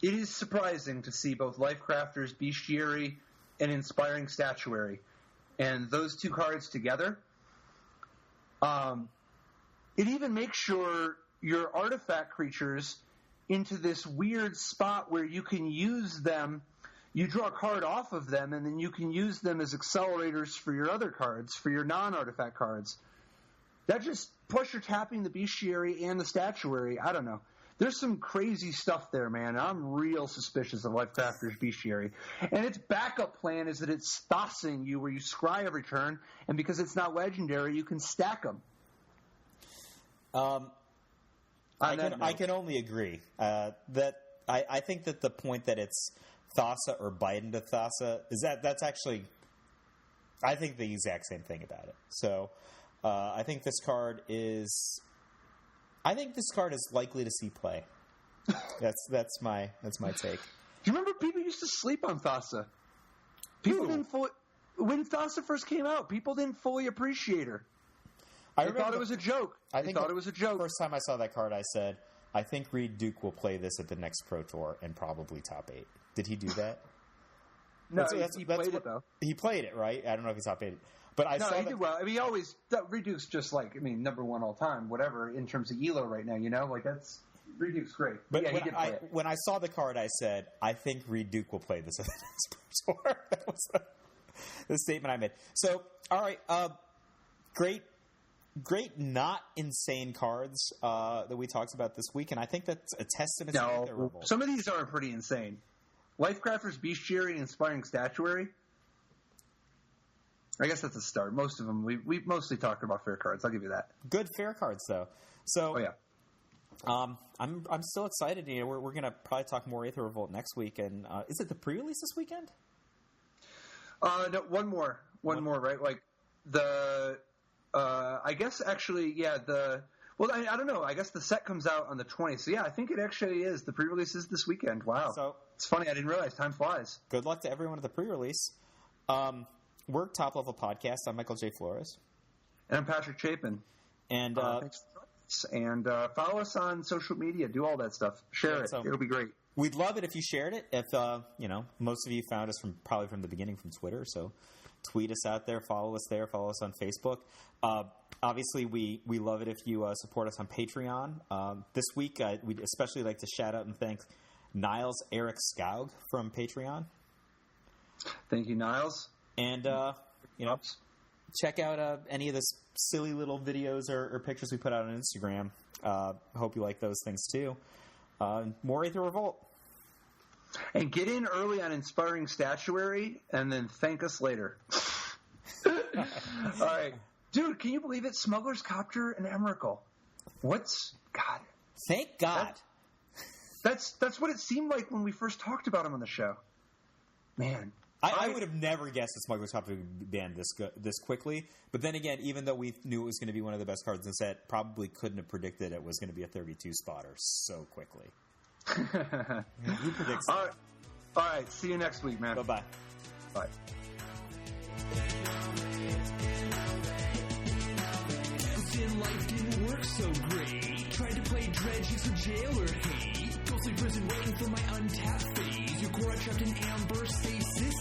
is surprising to see both Lifecrafter's Bestiary and Inspiring Statuary. And those two cards together, it even makes your artifact creatures into this weird spot where you can use them. You draw a card off of them, and then you can use them as accelerators for your other cards, for your non-artifact cards. That just, plus you're tapping the Bestiary and the Statuary. I don't know. There's some crazy stuff there, man. I'm real suspicious of Lifecrafter's Bestiary. And its backup plan is that it's Thassing you, where you scry every turn, and because it's not legendary, you can stack them. I can only agree. That I think that the point that it's Thassa or Bident of Thassa that's actually, I think the exact same thing about it. So I think this card is likely to see play. That's my take. Do you remember people used to sleep on Thassa? People didn't fully, when Thassa first came out, people didn't fully appreciate her. They thought it was a joke. First time I saw that card, I said, I think Reed Duke will play this at the next Pro Tour and probably top 8. Did he do that? No, he played it, though. He played it, right? I don't know if he top 8. But I saw he did well. I mean, Reed Duke's just like, number one all time, whatever, in terms of ELO right now, that's, Reed Duke's great. But yeah, he did play it. When I saw the card, I said, I think Reed Duke will play this at the next Pro Tour. That was the statement I made. So, all right, great, not insane cards that we talked about this week, and I think that's a testament to Aether Revolt. Some of these are pretty insane. Lifecrafter's Bestiary and Inspiring Statuary. I guess that's a start. Most of them, we've mostly talked about fair cards. I'll give you that. Good fair cards, though. So, oh yeah. I'm still excited. We're going to probably talk more Aether Revolt next week. And is it the pre-release this weekend? No, one more, right? Like I guess actually, yeah. Well, I don't know. I guess the set comes out on the 20th. So yeah, I think it actually is. The pre-release is this weekend. Wow. So it's funny. I didn't realize time flies. Good luck to everyone at the pre-release. We're Top Level Podcast. I'm Michael J. Flores. And I'm Patrick Chapin. And thanks for us. And follow us on social media. Do all that stuff. Share it. It'll be great. We'd love it if you shared it. If most of you found us probably from the beginning from Twitter. So tweet us out there. Follow us there. Follow us on Facebook. Obviously, we love it if you support us on Patreon. This week, we'd especially like to shout out and thank Niles Eric Skaug from Patreon. Thank you, Niles. And, check out any of the silly little videos or pictures we put out on Instagram. Hope you like those things, too. More Aether Revolt. And get in early on Inspiring Statuary, and then thank us later. All right. Dude, can you believe it? Smuggler's Copter and Emrakul. God. Thank God. That's what it seemed like when we first talked about him on the show. Man. I would have never guessed that Smuggler's Copter would be banned this quickly. But then again, even though we knew it was going to be one of the best cards in the set, probably couldn't have predicted it was going to be a 32 spotter so quickly. Who predicts that? All right. See you next week, man. Bye-bye. Bye. In life didn't work so great. Tried to play dredge just for jail or hate. Ghostly prison waiting for my untapped phase. Your core trapped in amber stasis.